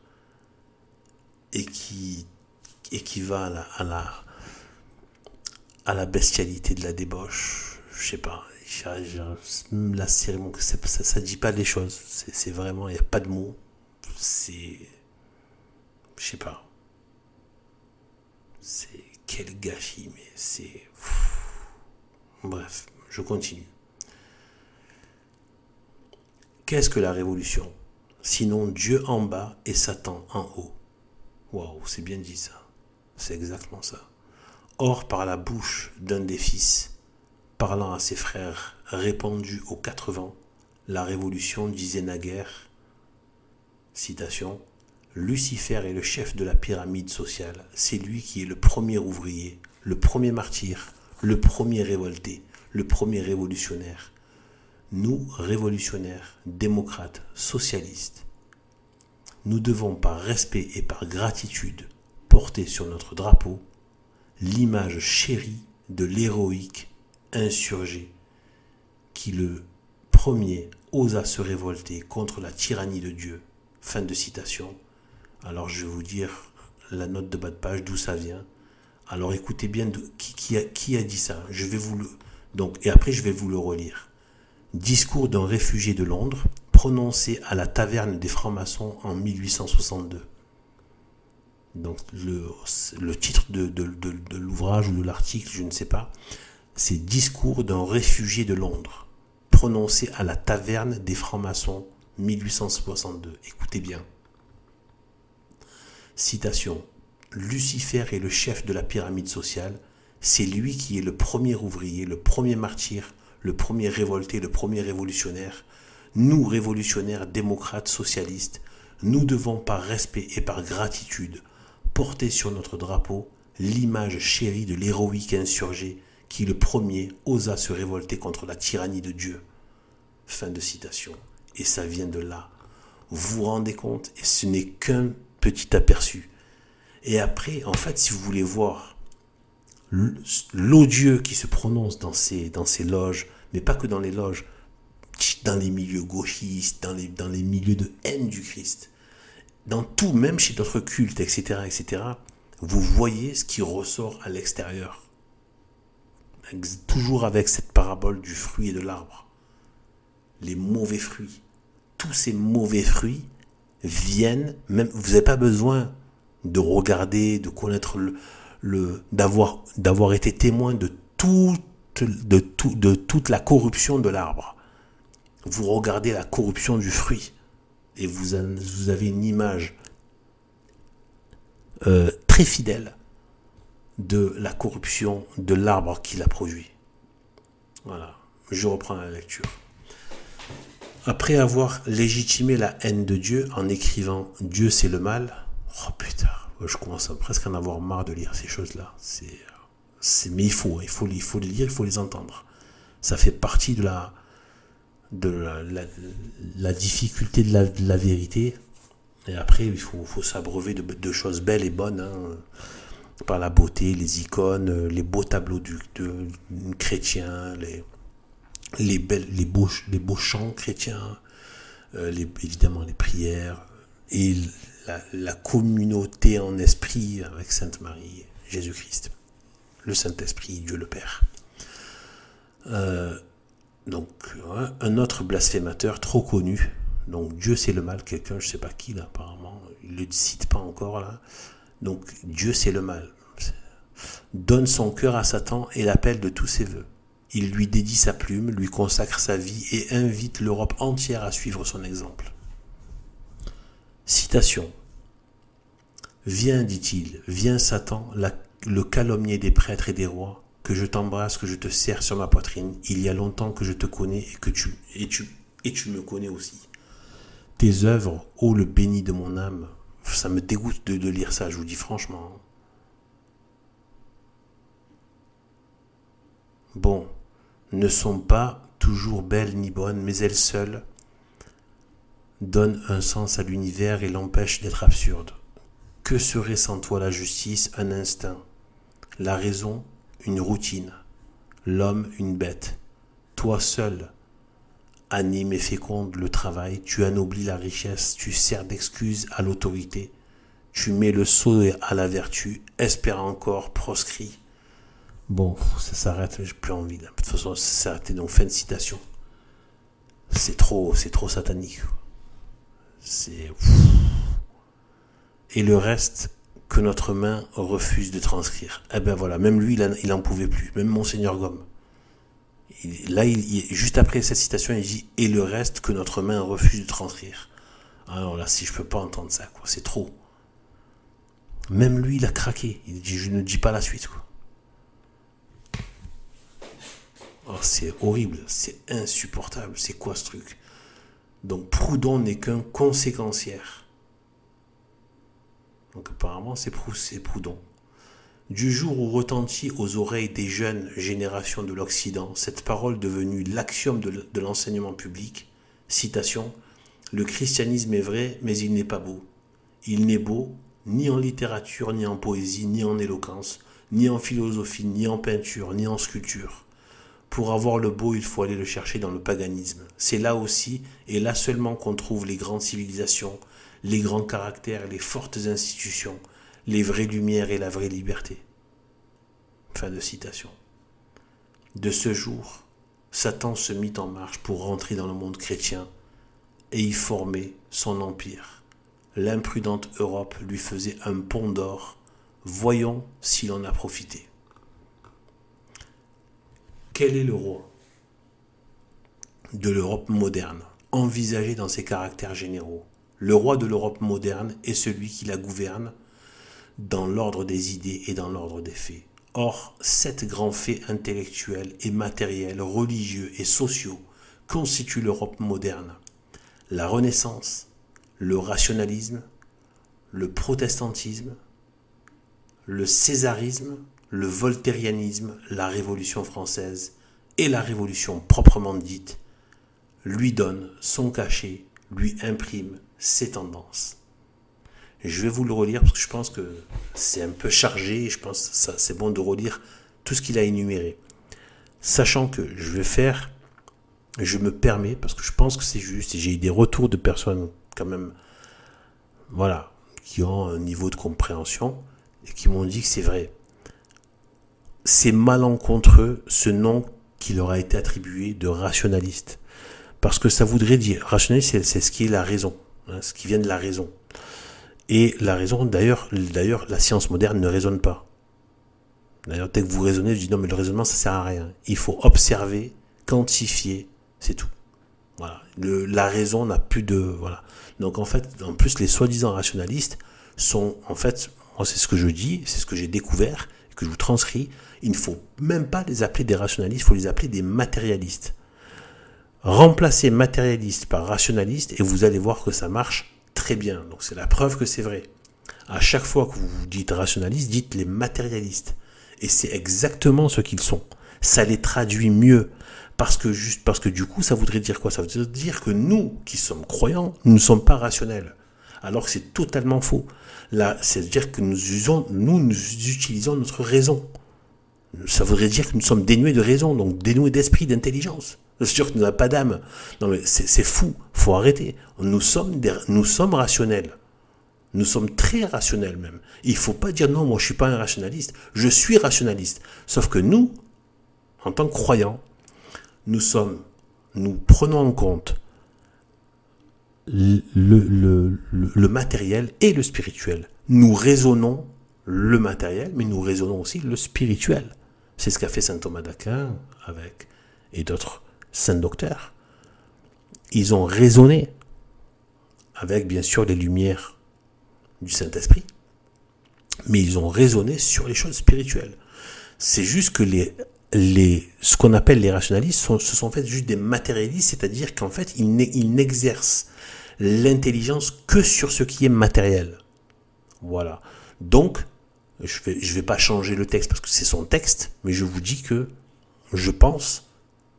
et qui va à la bestialité de la débauche. Je sais pas, la série, ça dit pas les choses, c'est vraiment, il n'y a pas de mots, c'est, je sais pas, c'est quel gâchis, mais c'est, bref, je continue. Qu'est-ce que la révolution? Sinon Dieu en bas et Satan en haut. Waouh, c'est bien dit ça. C'est exactement ça. Or, par la bouche d'un des fils, parlant à ses frères, répandus aux quatre vents, la révolution disait naguère, citation, Lucifer est le chef de la pyramide sociale. C'est lui qui est le premier ouvrier, le premier martyr, le premier révolté, le premier révolutionnaire. Nous, révolutionnaires, démocrates, socialistes, nous devons par respect et par gratitude porter sur notre drapeau l'image chérie de l'héroïque insurgé qui le premier osa se révolter contre la tyrannie de Dieu. Fin de citation. Alors je vais vous dire la note de bas de page d'où ça vient. Alors écoutez bien qui a dit ça. Et après je vais vous le relire. Discours d'un réfugié de Londres, prononcé à la taverne des francs-maçons en 1862. Donc le titre de l'ouvrage ou de l'article, je ne sais pas, c'est Discours d'un réfugié de Londres, prononcé à la taverne des francs-maçons 1862. Écoutez bien. Citation. Lucifer est le chef de la pyramide sociale. C'est lui qui est le premier ouvrier, le premier martyr, le premier révolté, le premier révolutionnaire. Nous, révolutionnaires, démocrates, socialistes, nous devons par respect et par gratitude porter sur notre drapeau l'image chérie de l'héroïque insurgé qui le premier osa se révolter contre la tyrannie de Dieu. Fin de citation. Et ça vient de là. Vous vous rendez compte? Et ce n'est qu'un petit aperçu. Et après, en fait, si vous voulez voir l'odieux qui se prononce dans ces loges, mais pas que dans les loges, dans les milieux gauchistes, dans les milieux de haine du Christ, dans tout, même chez d'autres cultes, etc., vous voyez ce qui ressort à l'extérieur. Toujours avec cette parabole du fruit et de l'arbre. Les mauvais fruits. Tous ces mauvais fruits viennent, même vous n'avez pas besoin de regarder, de connaître d'avoir été témoin de toute la corruption de l'arbre. Vous regardez la corruption du fruit et vous avez une image très fidèle de la corruption de l'arbre qu'il a produit. Voilà, je reprends la lecture. Après avoir légitimé la haine de Dieu en écrivant « Dieu c'est le mal », oh putain, je commence presque à en avoir marre de lire ces choses-là. Mais il faut les lire, il faut les entendre. Ça fait partie de la difficulté de la vérité. Et après, il faut s'abreuver de choses belles et bonnes, hein, par la beauté, les icônes, les beaux tableaux chrétiens, les beaux chants chrétiens, évidemment les prières, et la communauté en esprit avec Sainte Marie, Jésus-Christ, le Saint-Esprit, Dieu le Père. Donc, un autre blasphémateur trop connu, donc Dieu c'est le mal, quelqu'un, je ne sais pas qui là apparemment, il ne le cite pas encore là, donc Dieu c'est le mal, donne son cœur à Satan et l'appelle de tous ses voeux. Il lui dédie sa plume, lui consacre sa vie et invite l'Europe entière à suivre son exemple. Citation. « Viens, dit-il, viens Satan, le calomnier des prêtres et des rois, que je t'embrasse, que je te serre sur ma poitrine. Il y a longtemps que je te connais et tu me connais aussi. Tes œuvres, ô le béni de mon âme, ça me dégoûte de lire ça, je vous dis franchement. Bon, ne sont pas toujours belles ni bonnes, mais elles seules donnent un sens à l'univers et l'empêchent d'être absurde. Que serait sans toi la justice, un instinct, la raison, une routine, l'homme, une bête. Toi seul anime et féconde le travail, tu anoblis la richesse, tu sers d'excuse à l'autorité, tu mets le sceau à la vertu, espère encore, proscrit. Bon, ça s'arrête, j'ai plus envie. De toute façon, ça s'est arrêté, donc fin de citation. C'est trop satanique. Et le reste que notre main refuse de transcrire. Eh ben voilà, même lui, il en pouvait plus. Même Monseigneur Gomme. Juste après cette citation, il dit « Et le reste que notre main refuse de transcrire ». Alors là, si je peux pas entendre ça, quoi, c'est trop. Même lui, il a craqué. Il dit « Je ne dis pas la suite, quoi. » Oh, c'est horrible, c'est insupportable. C'est quoi ce truc? Donc Proudhon n'est qu'un conséquentiaire. Donc apparemment c'est Proudhon. Du jour où retentit aux oreilles des jeunes générations de l'Occident cette parole devenue l'axiome de l'enseignement public, citation, « Le christianisme est vrai, mais il n'est pas beau. Il n'est beau ni en littérature, ni en poésie, ni en éloquence, ni en philosophie, ni en peinture, ni en sculpture. Pour avoir le beau, il faut aller le chercher dans le paganisme. C'est là aussi, et là seulement qu'on trouve les grandes civilisations, les grands caractères, les fortes institutions, les vraies lumières et la vraie liberté. » Fin de citation. De ce jour, Satan se mit en marche pour rentrer dans le monde chrétien et y former son empire. L'imprudente Europe lui faisait un pont d'or. Voyons s'il en a profité. Quel est le roi de l'Europe moderne, envisagé dans ses caractères généraux? Le roi de l'Europe moderne est celui qui la gouverne dans l'ordre des idées et dans l'ordre des faits. Or, 7 grands faits intellectuels et matériels, religieux et sociaux constituent l'Europe moderne. La Renaissance, le rationalisme, le protestantisme, le césarisme, le voltairianisme, la Révolution française et la Révolution proprement dite lui donnent son cachet, lui impriment ses tendances. Je vais vous le relire parce que je pense que c'est un peu chargé et je pense que c'est bon de relire tout ce qu'il a énuméré. Sachant que je me permets, parce que je pense que c'est juste, et j'ai eu des retours de personnes quand même, voilà, qui ont un niveau de compréhension et qui m'ont dit que c'est vrai. C'est malencontreux ce nom qui leur a été attribué de rationaliste. Parce que ça voudrait dire, rationaliste, c'est ce qui est la raison, hein, ce qui vient de la raison. Et la raison, d'ailleurs, la science moderne ne raisonne pas. D'ailleurs, dès que vous raisonnez, je dis non, mais le raisonnement, ça sert à rien. Il faut observer, quantifier, c'est tout. Voilà. La raison n'a plus de... Voilà. Donc, en fait, en plus, les soi-disant rationalistes sont, en fait, moi, c'est ce que je dis, c'est ce que j'ai découvert, que je vous transcris. Il ne faut même pas les appeler des rationalistes, il faut les appeler des matérialistes. Remplacez matérialiste par rationaliste et vous allez voir que ça marche très bien. Donc c'est la preuve que c'est vrai. À chaque fois que vous dites rationaliste, dites les matérialistes. Et c'est exactement ce qu'ils sont. Ça les traduit mieux. Parce que du coup, ça voudrait dire quoi? Ça voudrait dire que nous, qui sommes croyants, nous ne sommes pas rationnels. Alors que c'est totalement faux. Là, c'est-à-dire que nous utilisons notre raison. Ça voudrait dire que nous sommes dénués de raison, donc dénués d'esprit, d'intelligence. C'est sûr que nous n'avons pas d'âme. Non mais c'est fou, faut arrêter. Nous sommes rationnels. Nous sommes très rationnels même. Il ne faut pas dire non, moi je ne suis pas un rationaliste. Je suis rationaliste. Sauf que nous, en tant que croyants, nous prenons en compte le matériel et le spirituel. Nous raisonnons le matériel, mais nous raisonnons aussi le spirituel. C'est ce qu'a fait saint Thomas d'Aquin et d'autres saints docteurs. Ils ont raisonné avec, bien sûr, les lumières du Saint-Esprit, mais ils ont raisonné sur les choses spirituelles. C'est juste que ce qu'on appelle les rationalistes se sont fait juste des matérialistes, c'est-à-dire qu'en fait, ils n'exercent l'intelligence que sur ce qui est matériel. Voilà. Donc, je vais pas changer le texte parce que c'est son texte, mais je vous dis que je pense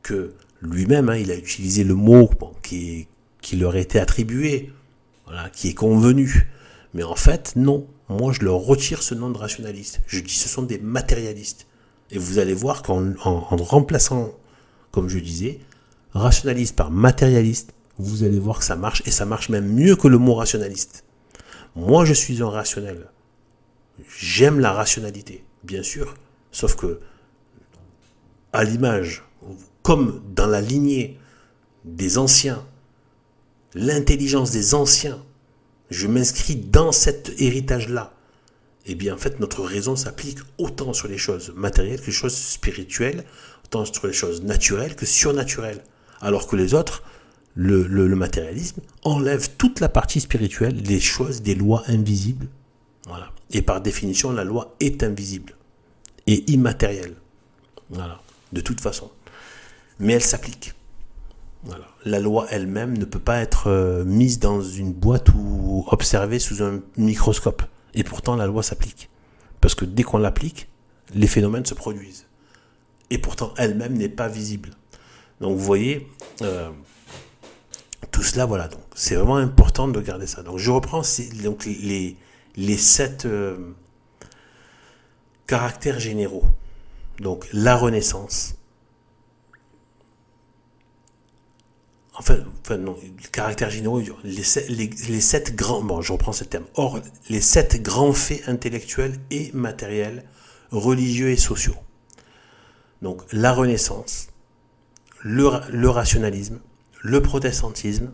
que lui-même, il a utilisé le mot qui leur a été attribué, voilà, qui est convenu. Mais en fait, non. Moi, je leur retire ce nom de rationaliste. Je dis ce sont des matérialistes. Et vous allez voir qu'en remplaçant, comme je disais, rationaliste par matérialiste, vous allez voir que ça marche, et ça marche même mieux que le mot rationaliste. Moi, je suis un rationnel. J'aime la rationalité, bien sûr, sauf que, à l'image, comme dans la lignée des anciens, l'intelligence des anciens, je m'inscris dans cet héritage-là. Et bien, en fait, notre raison s'applique autant sur les choses matérielles que les choses spirituelles, autant sur les choses naturelles que surnaturelles. Alors que les autres, le matérialisme, enlève toute la partie spirituelle, les choses, des lois invisibles. Voilà. Et par définition, la loi est invisible et immatérielle. Voilà. De toute façon. Mais elle s'applique. Voilà. La loi elle-même ne peut pas être mise dans une boîte ou observée sous un microscope. Et pourtant, la loi s'applique. Parce que dès qu'on l'applique, les phénomènes se produisent. Et pourtant, elle-même n'est pas visible. Donc, vous voyez, tout cela, voilà. Donc, c'est vraiment important de garder ça. Donc, je reprends donc, les 7 caractères généraux. Donc, la Renaissance. Enfin non, les caractères généraux, les 7 grands, bon, je reprends ce terme. Or, les 7 grands faits intellectuels et matériels, religieux et sociaux. Donc, la Renaissance, le rationalisme, le protestantisme,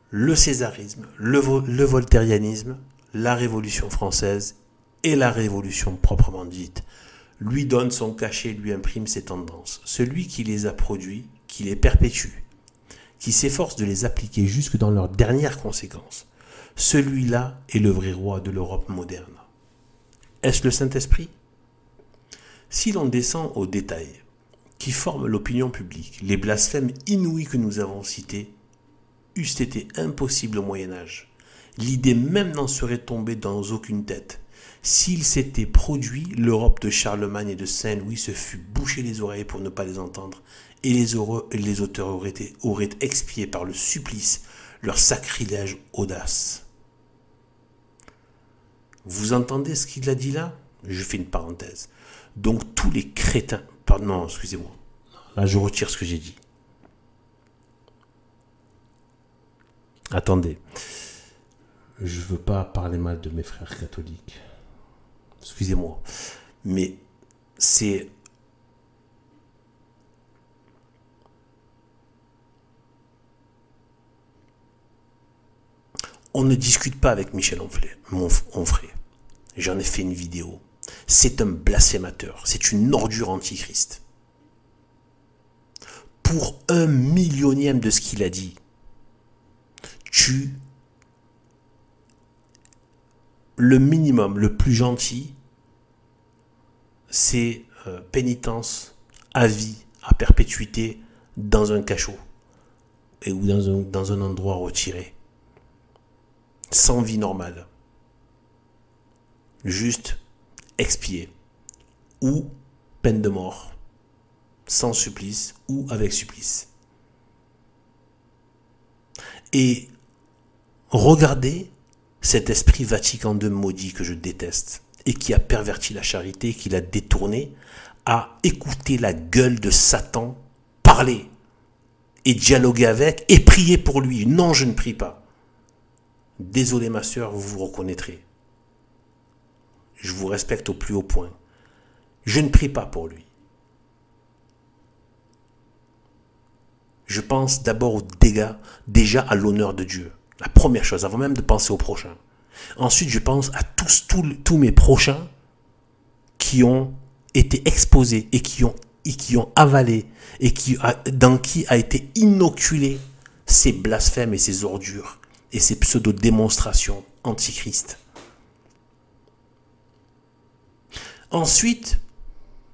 le césarisme, le voltairianisme, la Révolution française et la Révolution proprement dite, lui donne son cachet, lui imprime ses tendances. Celui qui les a produits, qui les perpétue, qui s'efforce de les appliquer jusque dans leurs dernières conséquences, Celui-là est le vrai roi de l'Europe moderne. Est-ce le Saint-Esprit? Si l'on descend aux détails qui forment l'opinion publique, les blasphèmes inouïs que nous avons cités eussent été impossibles au Moyen-Âge. L'idée même n'en serait tombée dans aucune tête. S'il s'était produit, l'Europe de Charlemagne et de Saint-Louis se fût bouché les oreilles pour ne pas les entendre, et les auteurs auraient expié par le supplice leur sacrilège audace. Vous entendez ce qu'il a dit là? Je fais une parenthèse. Donc tous les crétins... Pardon, non, excusez-moi. Là, je retire ce que j'ai dit. Attendez. Je ne veux pas parler mal de mes frères catholiques. Excusez-moi. Mais c'est... On ne discute pas avec Michel Onfray. J'en ai fait une vidéo. C'est un blasphémateur. C'est une ordure antichrist. Pour 1/10000000 de ce qu'il a dit, le minimum, le plus gentil, c'est pénitence à vie, à perpétuité, dans un cachot ou dans un endroit retiré, sans vie normale, juste expier, ou peine de mort, sans supplice ou avec supplice. Et regardez cet esprit Vatican II maudit que je déteste et qui a perverti la charité, qui l'a détourné, à écouter la gueule de Satan parler et dialoguer avec et prier pour lui. Non, je ne prie pas. Désolé ma sœur, vous vous reconnaîtrez. Je vous respecte au plus haut point. Je ne prie pas pour lui. Je pense d'abord aux dégâts, déjà à l'honneur de Dieu. La première chose, avant même de penser aux prochains. Ensuite, je pense à tous mes prochains qui ont été exposés et qui ont avalé et dans qui a été inoculé ces blasphèmes et ces ordures et ces pseudo-démonstrations antichrist. Ensuite,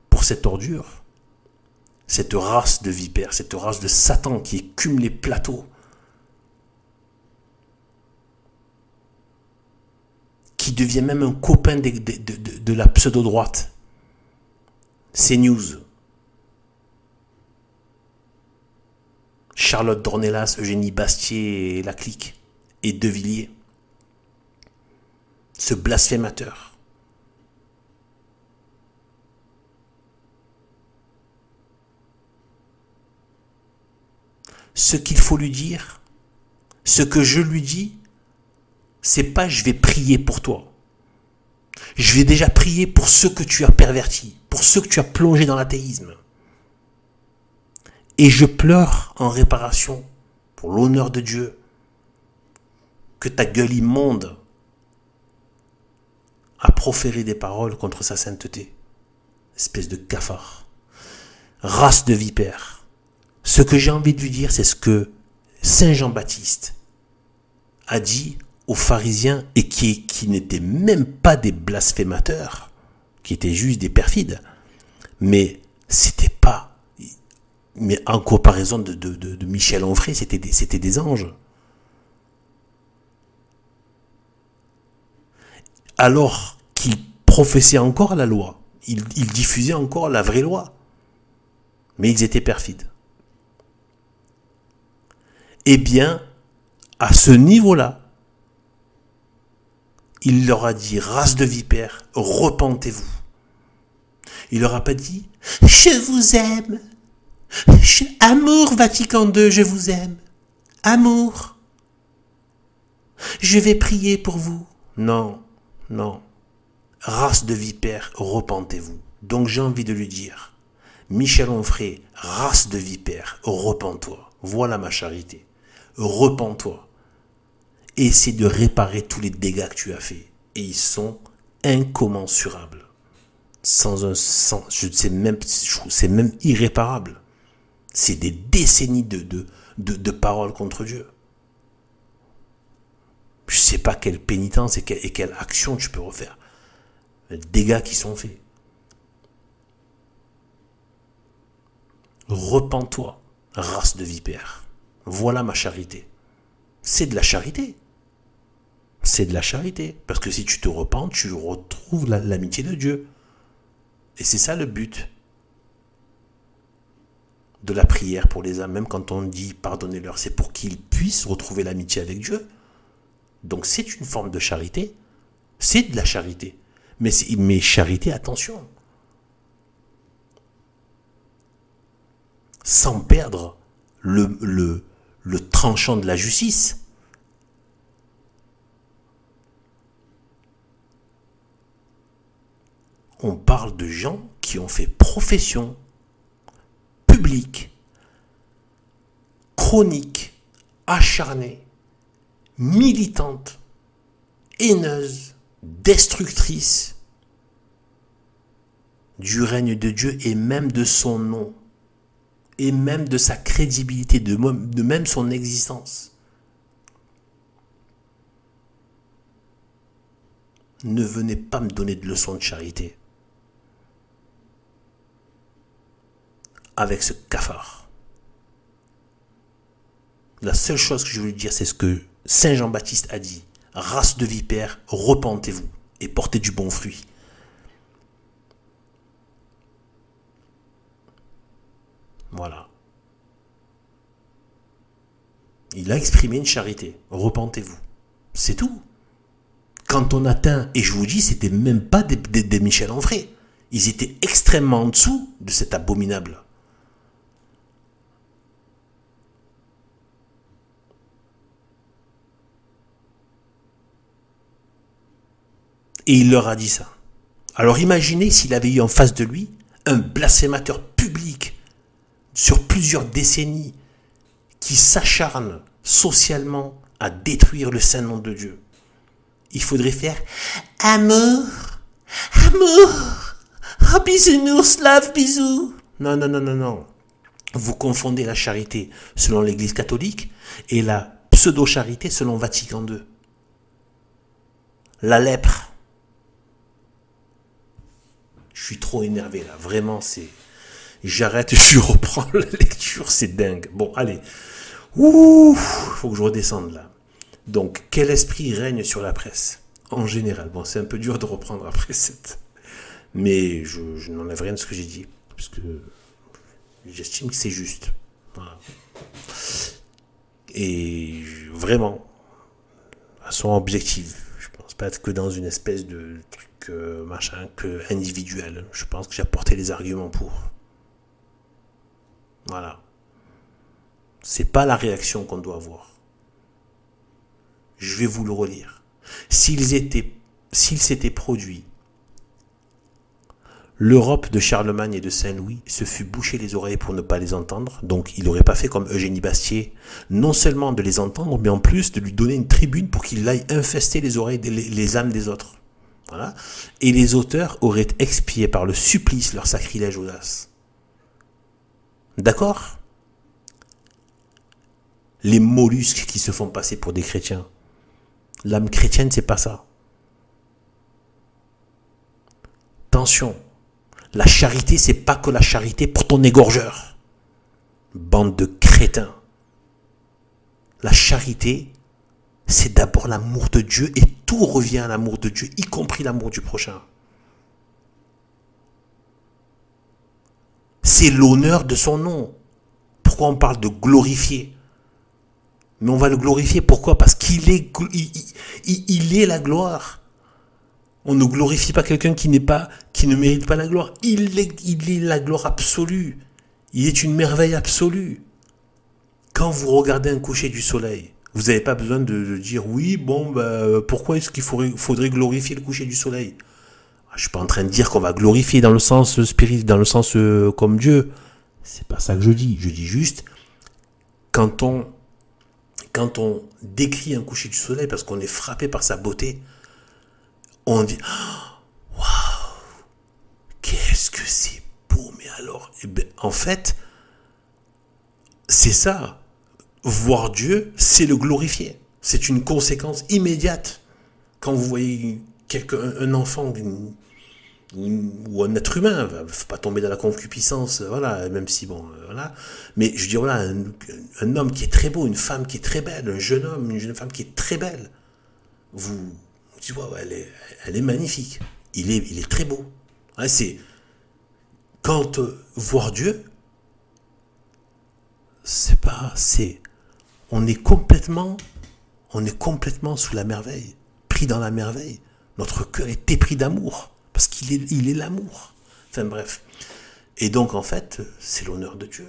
pour cette ordure, cette race de vipères, cette race de Satan qui écume les plateaux, qui devient même un copain de la pseudo-droite. CNews, Charlotte Dornelas, Eugénie Bastier et la clique, et De Villiers. Ce blasphémateur. Ce qu'il faut lui dire, ce que je lui dis, c'est pas je vais prier pour toi. Je vais déjà prier pour ceux que tu as pervertis, pour ceux que tu as plongés dans l'athéisme. Et je pleure en réparation pour l'honneur de Dieu que ta gueule immonde a proféré des paroles contre sa sainteté. Espèce de cafard. Race de vipères. Ce que j'ai envie de lui dire, c'est ce que Saint Jean-Baptiste a dit aux pharisiens et qui n'étaient même pas des blasphémateurs, qui étaient juste des perfides, mais c'était pas, mais en comparaison de Michel Onfray, c'était des anges. Alors qu'ils professaient encore la loi, ils diffusaient encore la vraie loi, mais ils étaient perfides. Eh bien, à ce niveau-là, il leur a dit, race de vipères, repentez-vous. Il leur a pas dit, je vous aime. Amour, Vatican II, je vous aime. Amour. Je vais prier pour vous. Non, non. Race de vipères, repentez-vous. Donc j'ai envie de lui dire, Michel Onfray, race de vipères, repens-toi. Voilà ma charité. Repens-toi. Essaie de réparer tous les dégâts que tu as faits. Et ils sont incommensurables. C'est même irréparable. C'est des décennies de paroles contre Dieu. sais pas quelle pénitence et quelle action tu peux refaire. Les dégâts qui sont faits. Repens-toi, race de vipères. Voilà ma charité. C'est de la charité. C'est de la charité. Parce que si tu te repens, tu retrouves l'amitié de Dieu. Et c'est ça le but de la prière pour les âmes. Même quand on dit pardonnez-leur, c'est pour qu'ils puissent retrouver l'amitié avec Dieu. Donc c'est une forme de charité. C'est de la charité. Mais charité, attention. Sans perdre le tranchant de la justice. On parle de gens qui ont fait profession publique, chronique, acharnée, militante, haineuse, destructrice du règne de Dieu et même de son nom, et même de sa crédibilité, de même son existence. Ne venez pas me donner de leçons de charité avec ce cafard. La seule chose que je veux lui dire, c'est ce que Saint Jean-Baptiste a dit. Race de vipères, repentez-vous et portez du bon fruit. Voilà. Il a exprimé une charité. Repentez-vous. C'est tout. Quand on atteint, et je vous dis, c'était même pas des Michel Onfray. Ils étaient extrêmement en dessous de cet abominable. Et il leur a dit ça. Alors imaginez s'il avait eu en face de lui un blasphémateur public sur plusieurs décennies qui s'acharne socialement à détruire le saint nom de Dieu. Il faudrait faire amour, amour, oh, bisounours, love, bisous. Non, non, non, non, non. Vous confondez la charité selon l'Église catholique et la pseudo-charité selon Vatican II. La lèpre. Je suis trop énervé là, vraiment c'est... J'arrête, je reprends la lecture, c'est dingue. Bon, allez. Ouh, faut que je redescende là. Donc, quel esprit règne sur la presse en général? Bon, c'est un peu dur de reprendre après cette... Mais je n'enlève rien de ce que j'ai dit, parce que j'estime que c'est juste. Voilà. Et vraiment, à son objectif, je pense pas être que dans une espèce de truc machin, que individuel. Je pense que j'ai apporté les arguments pour. Voilà. C'est pas la réaction qu'on doit avoir. Je vais vous le relire. S'il s'était produit l'Europe de Charlemagne et de Saint-Louis se fut boucher les oreilles pour ne pas les entendre, donc il n'aurait pas fait comme Eugénie Bastier, non seulement de les entendre, mais en plus de lui donner une tribune pour qu'il aille infester les oreilles, les âmes des autres. Voilà. Et les auteurs auraient expié par le supplice leur sacrilège audace. D'accord? Les mollusques qui se font passer pour des chrétiens. L'âme chrétienne, c'est pas ça. Attention. La charité, c'est pas que la charité pour ton égorgeur. Bande de crétins. La charité, c'est d'abord l'amour de Dieu et tout revient à l'amour de Dieu, y compris l'amour du prochain. C'est l'honneur de son nom. Pourquoi on parle de glorifier? Mais on va le glorifier, pourquoi? Parce qu'il est, il est la gloire. On ne glorifie pas quelqu'un qui ne mérite pas la gloire. Il est la gloire absolue. Il est une merveille absolue. Quand vous regardez un coucher du soleil, vous n'avez pas besoin de dire oui, bon, pourquoi est-ce qu'il faudrait glorifier le coucher du soleil? Je suis pas en train de dire qu'on va glorifier dans le sens spirituel, dans le sens comme Dieu. C'est pas ça que je dis. Je dis juste, quand on décrit un coucher du soleil parce qu'on est frappé par sa beauté, on dit waouh, qu'est-ce que c'est beau. Mais alors, en fait, c'est ça. Voir Dieu, c'est le glorifier. C'est une conséquence immédiate. Quand vous voyez un enfant ou un être humain, il ne faut pas tomber dans la concupiscence, voilà, même si bon, voilà. Mais je veux dire, voilà, un homme qui est très beau, une femme qui est très belle, un jeune homme, une jeune femme qui est très belle, tu vois, ouais, elle est magnifique. Il est très beau. Ouais, quand voir Dieu, on est complètement sous la merveille, pris dans la merveille. Notre cœur est épris d'amour, parce il est l'amour. Enfin bref. Et donc en fait, c'est l'honneur de Dieu.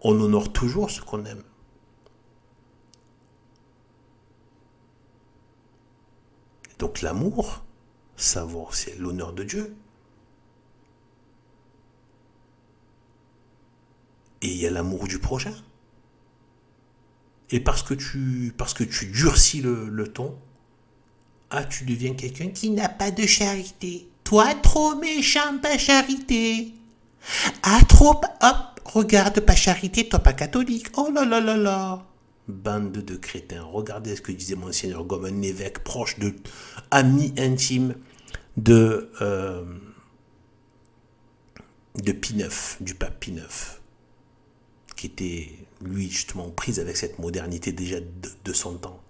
On honore toujours ce qu'on aime. Donc l'amour, c'est l'honneur de Dieu. Et il y a l'amour du prochain. Et parce que tu durcis le ton, tu deviens quelqu'un qui n'a pas de charité. Toi, trop méchant, pas charité. Trop... Hop, regarde, pas charité, toi, pas catholique. Oh là là là là. Bande de crétins. Regardez ce que disait Monseigneur Gaume, un évêque proche ami intime de Pie IX, du pape Pie IX, qui était, lui, justement, prise avec cette modernité déjà de son temps,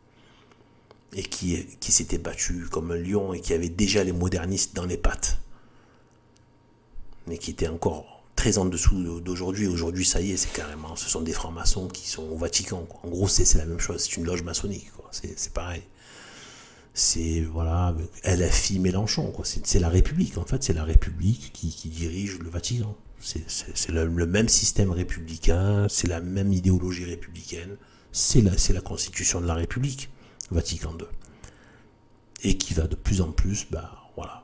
et qui s'était battu comme un lion, et qui avait déjà les modernistes dans les pattes, mais qui était encore très en dessous d'aujourd'hui. Aujourd'hui, ça y est, c'est carrément, ce sont des francs-maçons qui sont au Vatican, quoi. En gros, c'est la même chose, c'est une loge maçonnique, quoi. C'est pareil. C'est, voilà, LFI Mélenchon, quoi. C'est la République, en fait, c'est la République qui dirige le Vatican. C'est le même système républicain, c'est la même idéologie républicaine, c'est la constitution de la République, Vatican II. Et qui va de plus en plus, voilà,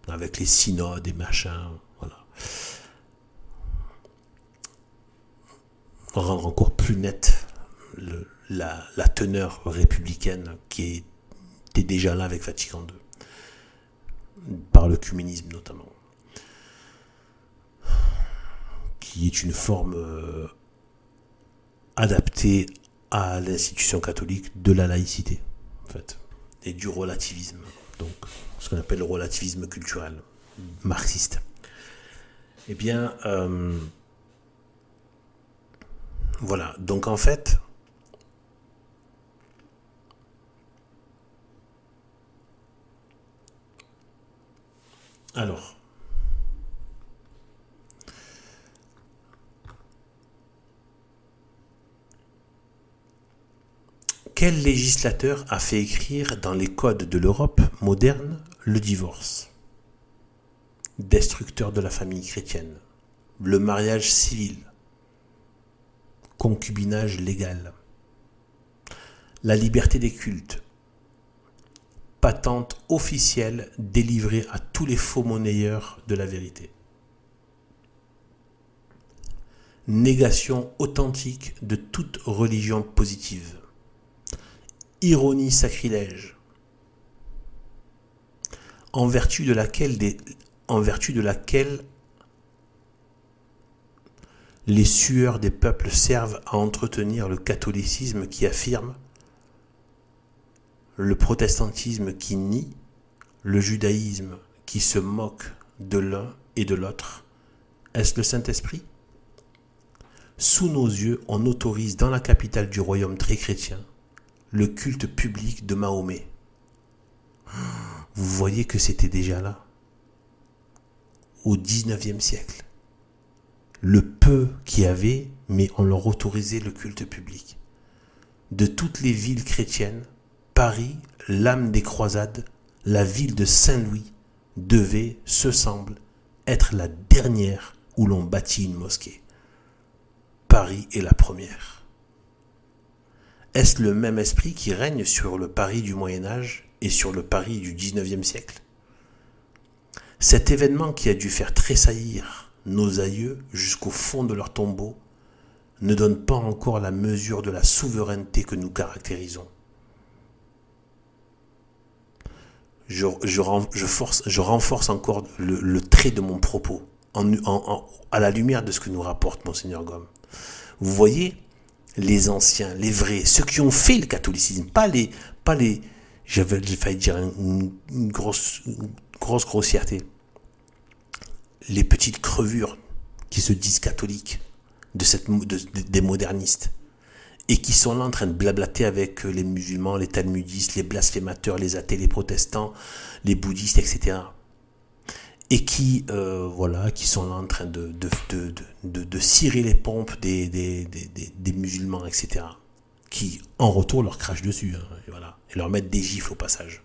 avec les synodes et machins, voilà, rendre encore plus nette la teneur républicaine qui était déjà là avec Vatican II, par le communisme notamment, qui est une forme adaptée à l'institution catholique de la laïcité, en fait, et du relativisme, donc ce qu'on appelle le relativisme culturel marxiste. Eh bien, voilà, donc en fait, alors, quel législateur a fait écrire dans les codes de l'Europe moderne le divorce, destructeur de la famille chrétienne, le mariage civil, concubinage légal, la liberté des cultes, patente officielle délivrée à tous les faux monnayeurs de la vérité, négation authentique de toute religion positive, ironie sacrilège, en vertu de laquelle les sueurs des peuples servent à entretenir le catholicisme qui affirme, le protestantisme qui nie, le judaïsme qui se moque de l'un et de l'autre. Est-ce le Saint-Esprit? Sous nos yeux, on autorise dans la capitale du royaume très chrétien le culte public de Mahomet. Vous voyez que c'était déjà là, au XIXe siècle. Le peu qu'il y avait, mais on leur autorisait le culte public. De toutes les villes chrétiennes, Paris, l'âme des croisades, la ville de Saint-Louis, devait, se semble, être la dernière où l'on bâtit une mosquée. Paris est la première. Est-ce le même esprit qui règne sur le Paris du Moyen-Âge et sur le Paris du XIXe siècle? Cet événement qui a dû faire tressaillir nos aïeux jusqu'au fond de leur tombeau ne donne pas encore la mesure de la souveraineté que nous caractérisons. Je renforce encore le trait de mon propos à la lumière de ce que nous rapporte Monseigneur Gaume. Vous voyez, les anciens, les vrais, ceux qui ont fait le catholicisme, pas les, j'ai failli dire une grosse grossièreté, les petites crevures qui se disent catholiques des modernistes et qui sont là en train de blablater avec les musulmans, les talmudistes, les blasphémateurs, les athées, les protestants, les bouddhistes, etc. Et qui sont là en train de cirer les pompes des musulmans, etc. Qui, en retour, leur crachent dessus, hein, et leur mettent des gifles au passage.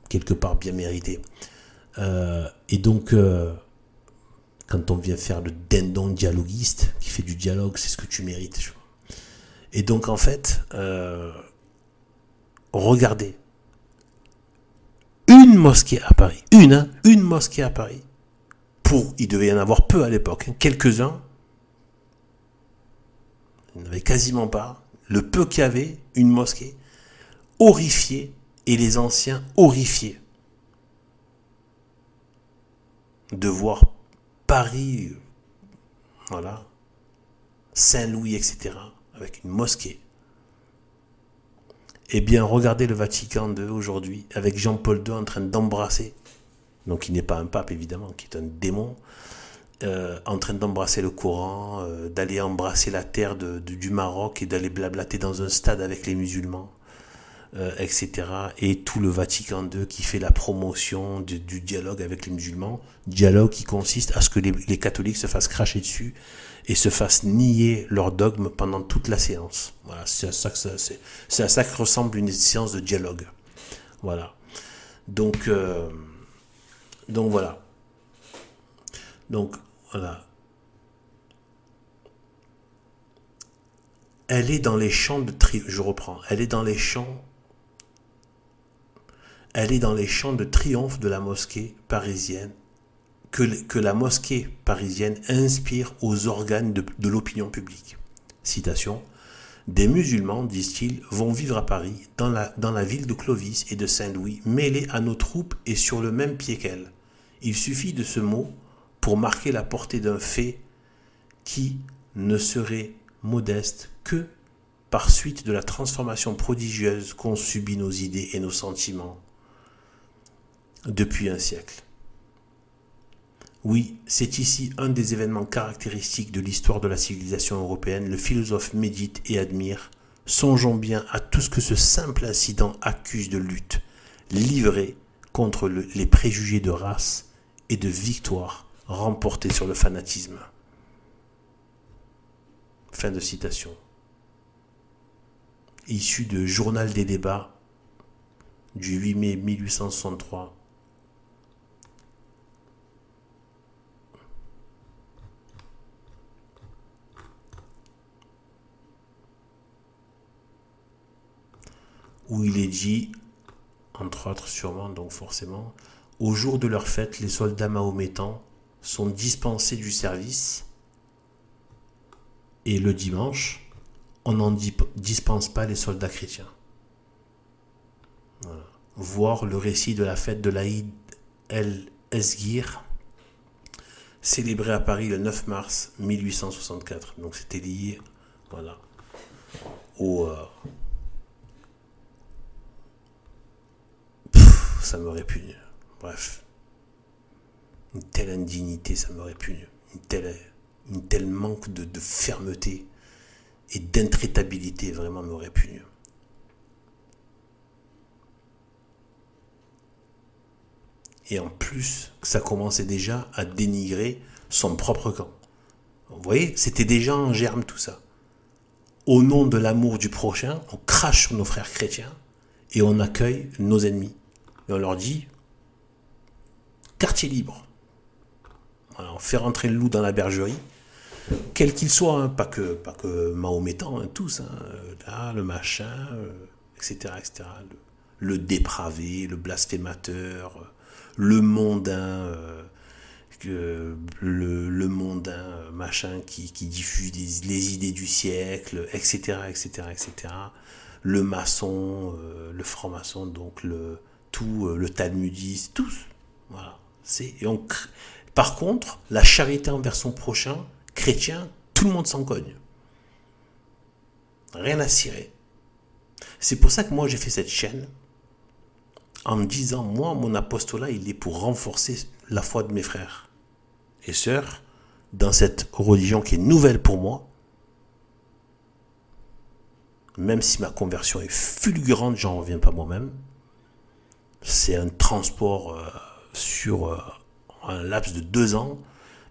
Quelque part bien mérité. Et donc, quand on vient faire le dindon dialoguiste, qui fait du dialogue, c'est ce que tu mérites. Et donc, en fait, regardez, une mosquée à Paris, une mosquée à Paris, il devait y en avoir peu à l'époque, hein, quelques-uns, il n'y en avait quasiment pas, le peu qu'il y avait, une mosquée, horrifiée, et les anciens horrifiés de voir Paris, voilà, Saint-Louis, etc., avec une mosquée. Eh bien, regardez le Vatican II aujourd'hui, avec Jean-Paul II en train d'embrasser, donc qui n'est pas un pape évidemment, qui est un démon, en train d'embrasser le Coran, d'aller embrasser la terre du Maroc et d'aller blablater dans un stade avec les musulmans, etc. Et tout le Vatican II qui fait la promotion du dialogue avec les musulmans, dialogue qui consiste à ce que les catholiques se fassent cracher dessus et se fassent nier leur dogme pendant toute la séance. Voilà, c'est à ça que ressemble une séance de dialogue. Voilà. Donc voilà. Donc voilà. Elle est dans les champs de je reprends. Elle est dans les champs de triomphe de la mosquée parisienne, que la mosquée parisienne inspire aux organes de l'opinion publique. Citation. Des musulmans, disent-ils, vont vivre à Paris, dans la ville de Clovis et de Saint-Louis, mêlés à nos troupes et sur le même pied qu'elles. Il suffit de ce mot pour marquer la portée d'un fait qui ne serait modeste que par suite de la transformation prodigieuse qu'ont subi nos idées et nos sentiments depuis un siècle. Oui, c'est ici un des événements caractéristiques de l'histoire de la civilisation européenne. Le philosophe médite et admire. Songeons bien à tout ce que ce simple incident accuse de lutte, livrée contre les préjugés de race et de victoire remportée sur le fanatisme. Fin de citation. Issu de Journal des débats du 8 mai 1863. Où il est dit, entre autres sûrement, donc forcément, au jour de leur fête, les soldats mahométans sont dispensés du service et le dimanche, on n'en dispense pas les soldats chrétiens. Voilà. Voir le récit de la fête de l'Aïd el-Esguir, célébrée à Paris le 9 mars 1864. Donc c'était lié, voilà, ça me répugne. Bref. Une telle indignité, ça me répugne. Une telle manque de fermeté et d'intraitabilité, vraiment me répugne. Et en plus, ça commençait déjà à dénigrer son propre camp. Vous voyez, c'était déjà en germe tout ça. Au nom de l'amour du prochain, on crache sur nos frères chrétiens et on accueille nos ennemis. Et on leur dit, quartier libre. Voilà, on fait rentrer le loup dans la bergerie, quel qu'il soit, hein, pas que mahométan, hein, tous, hein, là, le machin, etc., etc. Le dépravé, le blasphémateur, le mondain, le mondain machin qui diffuse les idées du siècle, etc., etc., etc. Le maçon, le franc-maçon, donc le talmudiste, tous. Voilà. Par contre, la charité envers son prochain, chrétien, tout le monde s'en cogne. Rien à cirer. C'est pour ça que moi j'ai fait cette chaîne en me disant, moi, mon apostolat, il est pour renforcer la foi de mes frères et sœurs dans cette religion qui est nouvelle pour moi. Même si ma conversion est fulgurante, j'en reviens pas moi-même. C'est un transport sur un laps de 2 ans.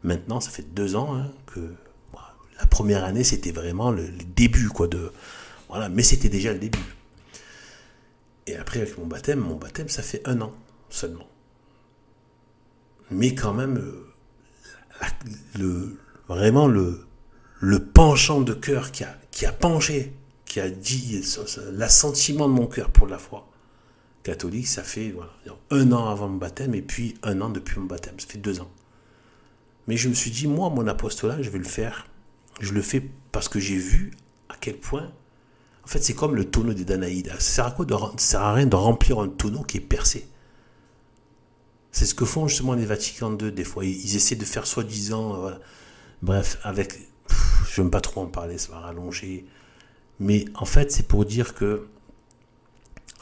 Maintenant, ça fait 2 ans que la première année, c'était vraiment le début, quoi. Voilà, mais c'était déjà le début. Et après, avec mon baptême, ça fait 1 an seulement. Mais quand même, vraiment le penchant de cœur qui a penché, qui a dit l'assentiment de mon cœur pour la foi catholique, ça fait 1 an avant mon baptême et puis 1 an depuis mon baptême. Ça fait 2 ans. Mais je me suis dit, moi, mon apostolat, je vais le faire. Je le fais parce que j'ai vu à quel point... En fait, c'est comme le tonneau des Danaïdes. Ça sert à quoi ça sert à rien de remplir un tonneau qui est percé. C'est ce que font justement les Vatican II, des fois. Ils essaient de faire soi-disant... voilà. Bref, avec... je n'aime pas trop en parler, ça va rallonger. Mais en fait, c'est pour dire que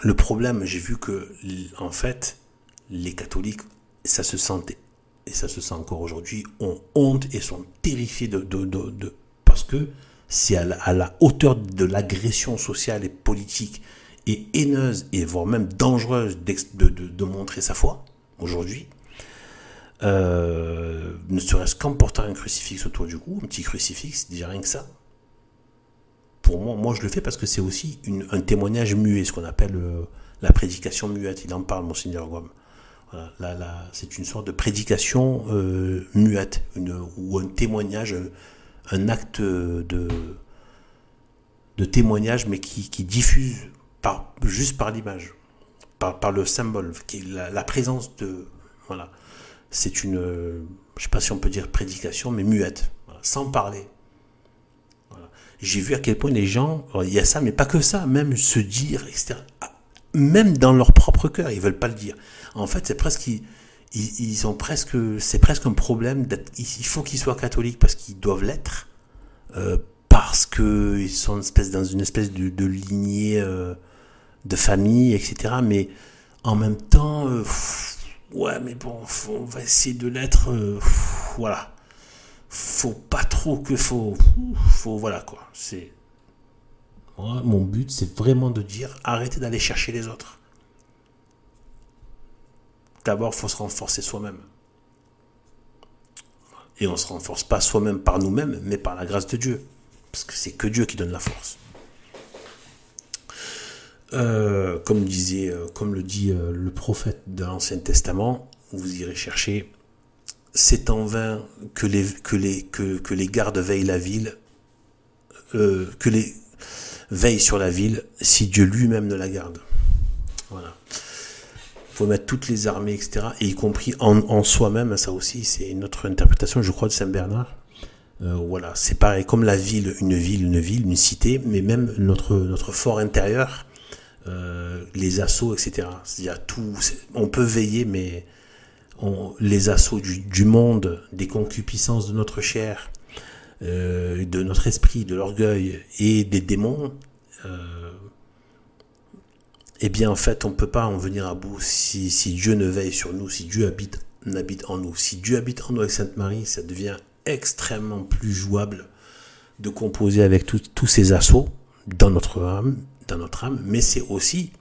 le problème, j'ai vu que, en fait, les catholiques, ça se sentait, et ça se sent encore aujourd'hui, ont honte et sont terrifiés parce que c'est à la hauteur de l'agression sociale et politique et haineuse et voire même dangereuse de montrer sa foi aujourd'hui. Ne serait-ce qu'en portant un crucifix autour du cou, un petit crucifix, déjà rien que ça. Pour moi je le fais parce que c'est aussi un témoignage muet, ce qu'on appelle la prédication muette. Il en parle, Monseigneur Gaume. Voilà, c'est une sorte de prédication muette, ou un témoignage, un acte de témoignage, mais qui diffuse juste par l'image, par le symbole, qui est la présence de... Voilà. C'est une... je ne sais pas si on peut dire prédication, mais muette, voilà, sans parler. Voilà. J'ai vu à quel point les gens... Il y a ça, mais pas que ça, même se dire, etc. Même dans leur propre cœur, ils ne veulent pas le dire. En fait, c'est presque... Ils ont presque... C'est presque un problème. Il faut qu'ils soient catholiques parce qu'ils doivent l'être. Parce qu'ils sont dans une espèce de lignée de famille, etc. Mais en même temps... ouais, mais bon, on va essayer de l'être. Voilà. Faut pas trop que faut voilà quoi. Moi, mon but, c'est vraiment de dire arrêtez d'aller chercher les autres. D'abord, faut se renforcer soi-même. Et on se renforce pas soi-même par nous-mêmes, mais par la grâce de Dieu. Parce que c'est que Dieu qui donne la force. Comme le dit le prophète de l'Ancien Testament, vous irez chercher, c'est en vain que les gardes veillent la ville, veillent sur la ville, si Dieu lui-même ne la garde. Voilà. Il faut mettre toutes les armées, etc., et y compris en soi-même. Ça aussi, c'est une autre interprétation, je crois, de Saint Bernard. Voilà, c'est pareil, comme la ville, une cité, mais même notre fort intérieur. Les assauts, etc. C'est-à-dire on peut veiller, mais les assauts du monde, des concupiscences de notre chair, de notre esprit, de l'orgueil et des démons, eh bien en fait on peut pas en venir à bout si Dieu ne veille sur nous, si Dieu n'habite en nous. Si Dieu habite en nous avec Sainte Marie, ça devient extrêmement plus jouable de composer avec tous ces assauts dans notre âme, mais c'est aussi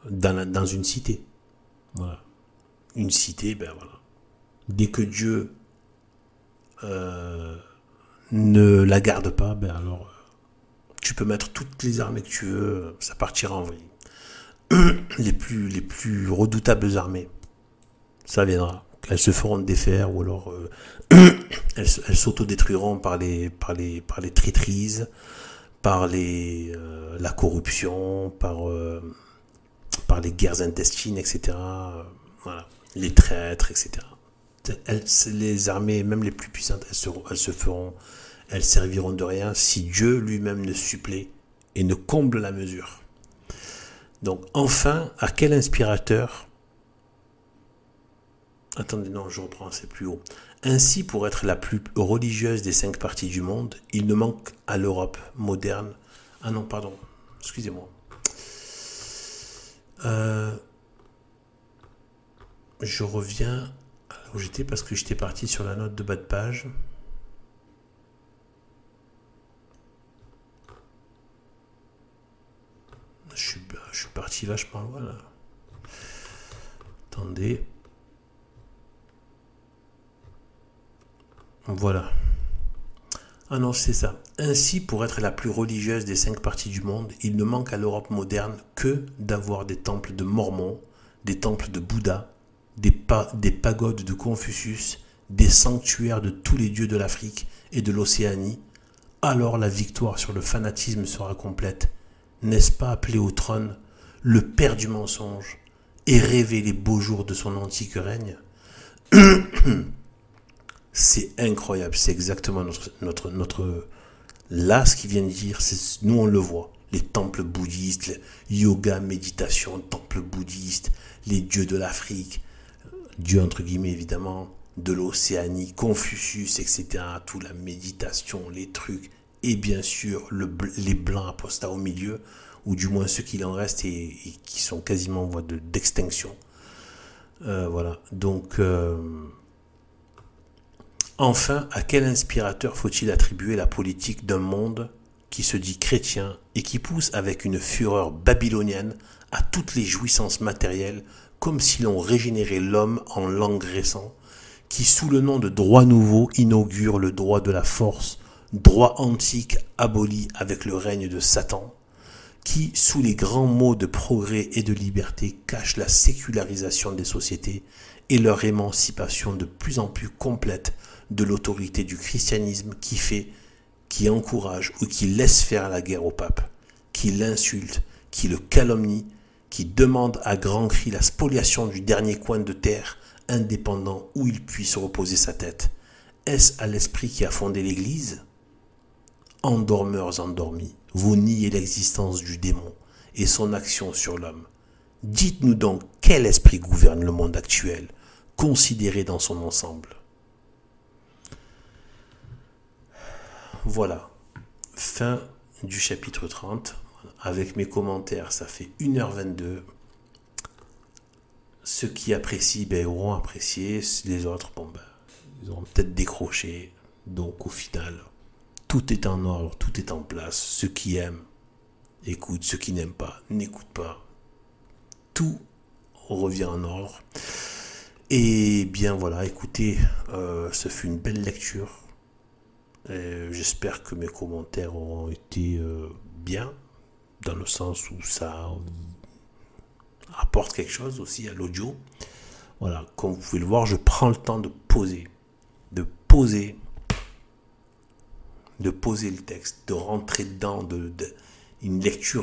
dans une cité. Voilà. Une cité, ben voilà. Dès que Dieu ne la garde pas, ben alors tu peux mettre toutes les armées que tu veux, ça partira en vrille. Les plus redoutables armées, ça viendra. Elles se feront défaire ou alors elles s'autodétruiront par les traîtrises, par la corruption, par les guerres intestines, etc. Voilà, les traîtres, etc. Les armées, même les plus puissantes, elles serviront de rien si Dieu lui-même ne supplée et ne comble la mesure. Donc enfin, à quel inspirateur... Attendez, non, je reprends, c'est plus haut. Ainsi, pour être la plus religieuse des 5 parties du monde, il ne manque à l'Europe moderne... Ah non, pardon, excusez-moi. Je reviens là où j'étais parce que j'étais parti sur la note de bas de page. Je suis parti vachement loin là. Attendez. Voilà. Ah non, c'est ça. Ainsi, pour être la plus religieuse des 5 parties du monde, il ne manque à l'Europe moderne que d'avoir des temples de Mormons, des temples de Bouddha, des pagodes de Confucius, des sanctuaires de tous les dieux de l'Afrique et de l'Océanie. Alors la victoire sur le fanatisme sera complète. N'est-ce pas appelé au trône le père du mensonge et rêver les beaux jours de son antique règne? C'est incroyable, c'est exactement notre là, ce qu'il vient de dire, nous on le voit. Les temples bouddhistes, le yoga, méditation, temples bouddhistes, les dieux de l'Afrique, dieux entre guillemets évidemment, de l'Océanie, Confucius, etc. Tout la méditation, les trucs, et bien sûr les blancs apostats au milieu, ou du moins ceux qu'il en reste et qui sont quasiment en voie d'extinction. Voilà, donc... Enfin, à quel inspirateur faut-il attribuer la politique d'un monde qui se dit chrétien et qui pousse avec une fureur babylonienne à toutes les jouissances matérielles comme si l'on régénérait l'homme en l'engraissant, qui sous le nom de droit nouveau inaugure le droit de la force, droit antique aboli avec le règne de Satan, qui, sous les grands mots de progrès et de liberté, cache la sécularisation des sociétés et leur émancipation de plus en plus complète de l'autorité du christianisme qui encourage ou qui laisse faire la guerre au pape, qui l'insulte, qui le calomnie, qui demande à grands cris la spoliation du dernier coin de terre indépendant où il puisse reposer sa tête. Est-ce à l'esprit qui a fondé l'Église? Endormeurs endormis, vous niez l'existence du démon et son action sur l'homme. Dites-nous donc quel esprit gouverne le monde actuel, considéré dans son ensemble. Voilà, fin du chapitre 30. Avec mes commentaires, ça fait 1h22. Ceux qui apprécient auront apprécié. Les autres, ils auront peut-être décroché. Donc au final, tout est en ordre, tout est en place. Ceux qui aiment, écoutent. Ceux qui n'aiment pas, n'écoutent pas. Tout revient en ordre. Et bien voilà, écoutez, ce fut une belle lecture. J'espère que mes commentaires auront été bien, dans le sens où ça apporte quelque chose aussi à l'audio. Voilà, comme vous pouvez le voir, je prends le temps de poser le texte, de rentrer dedans, une lecture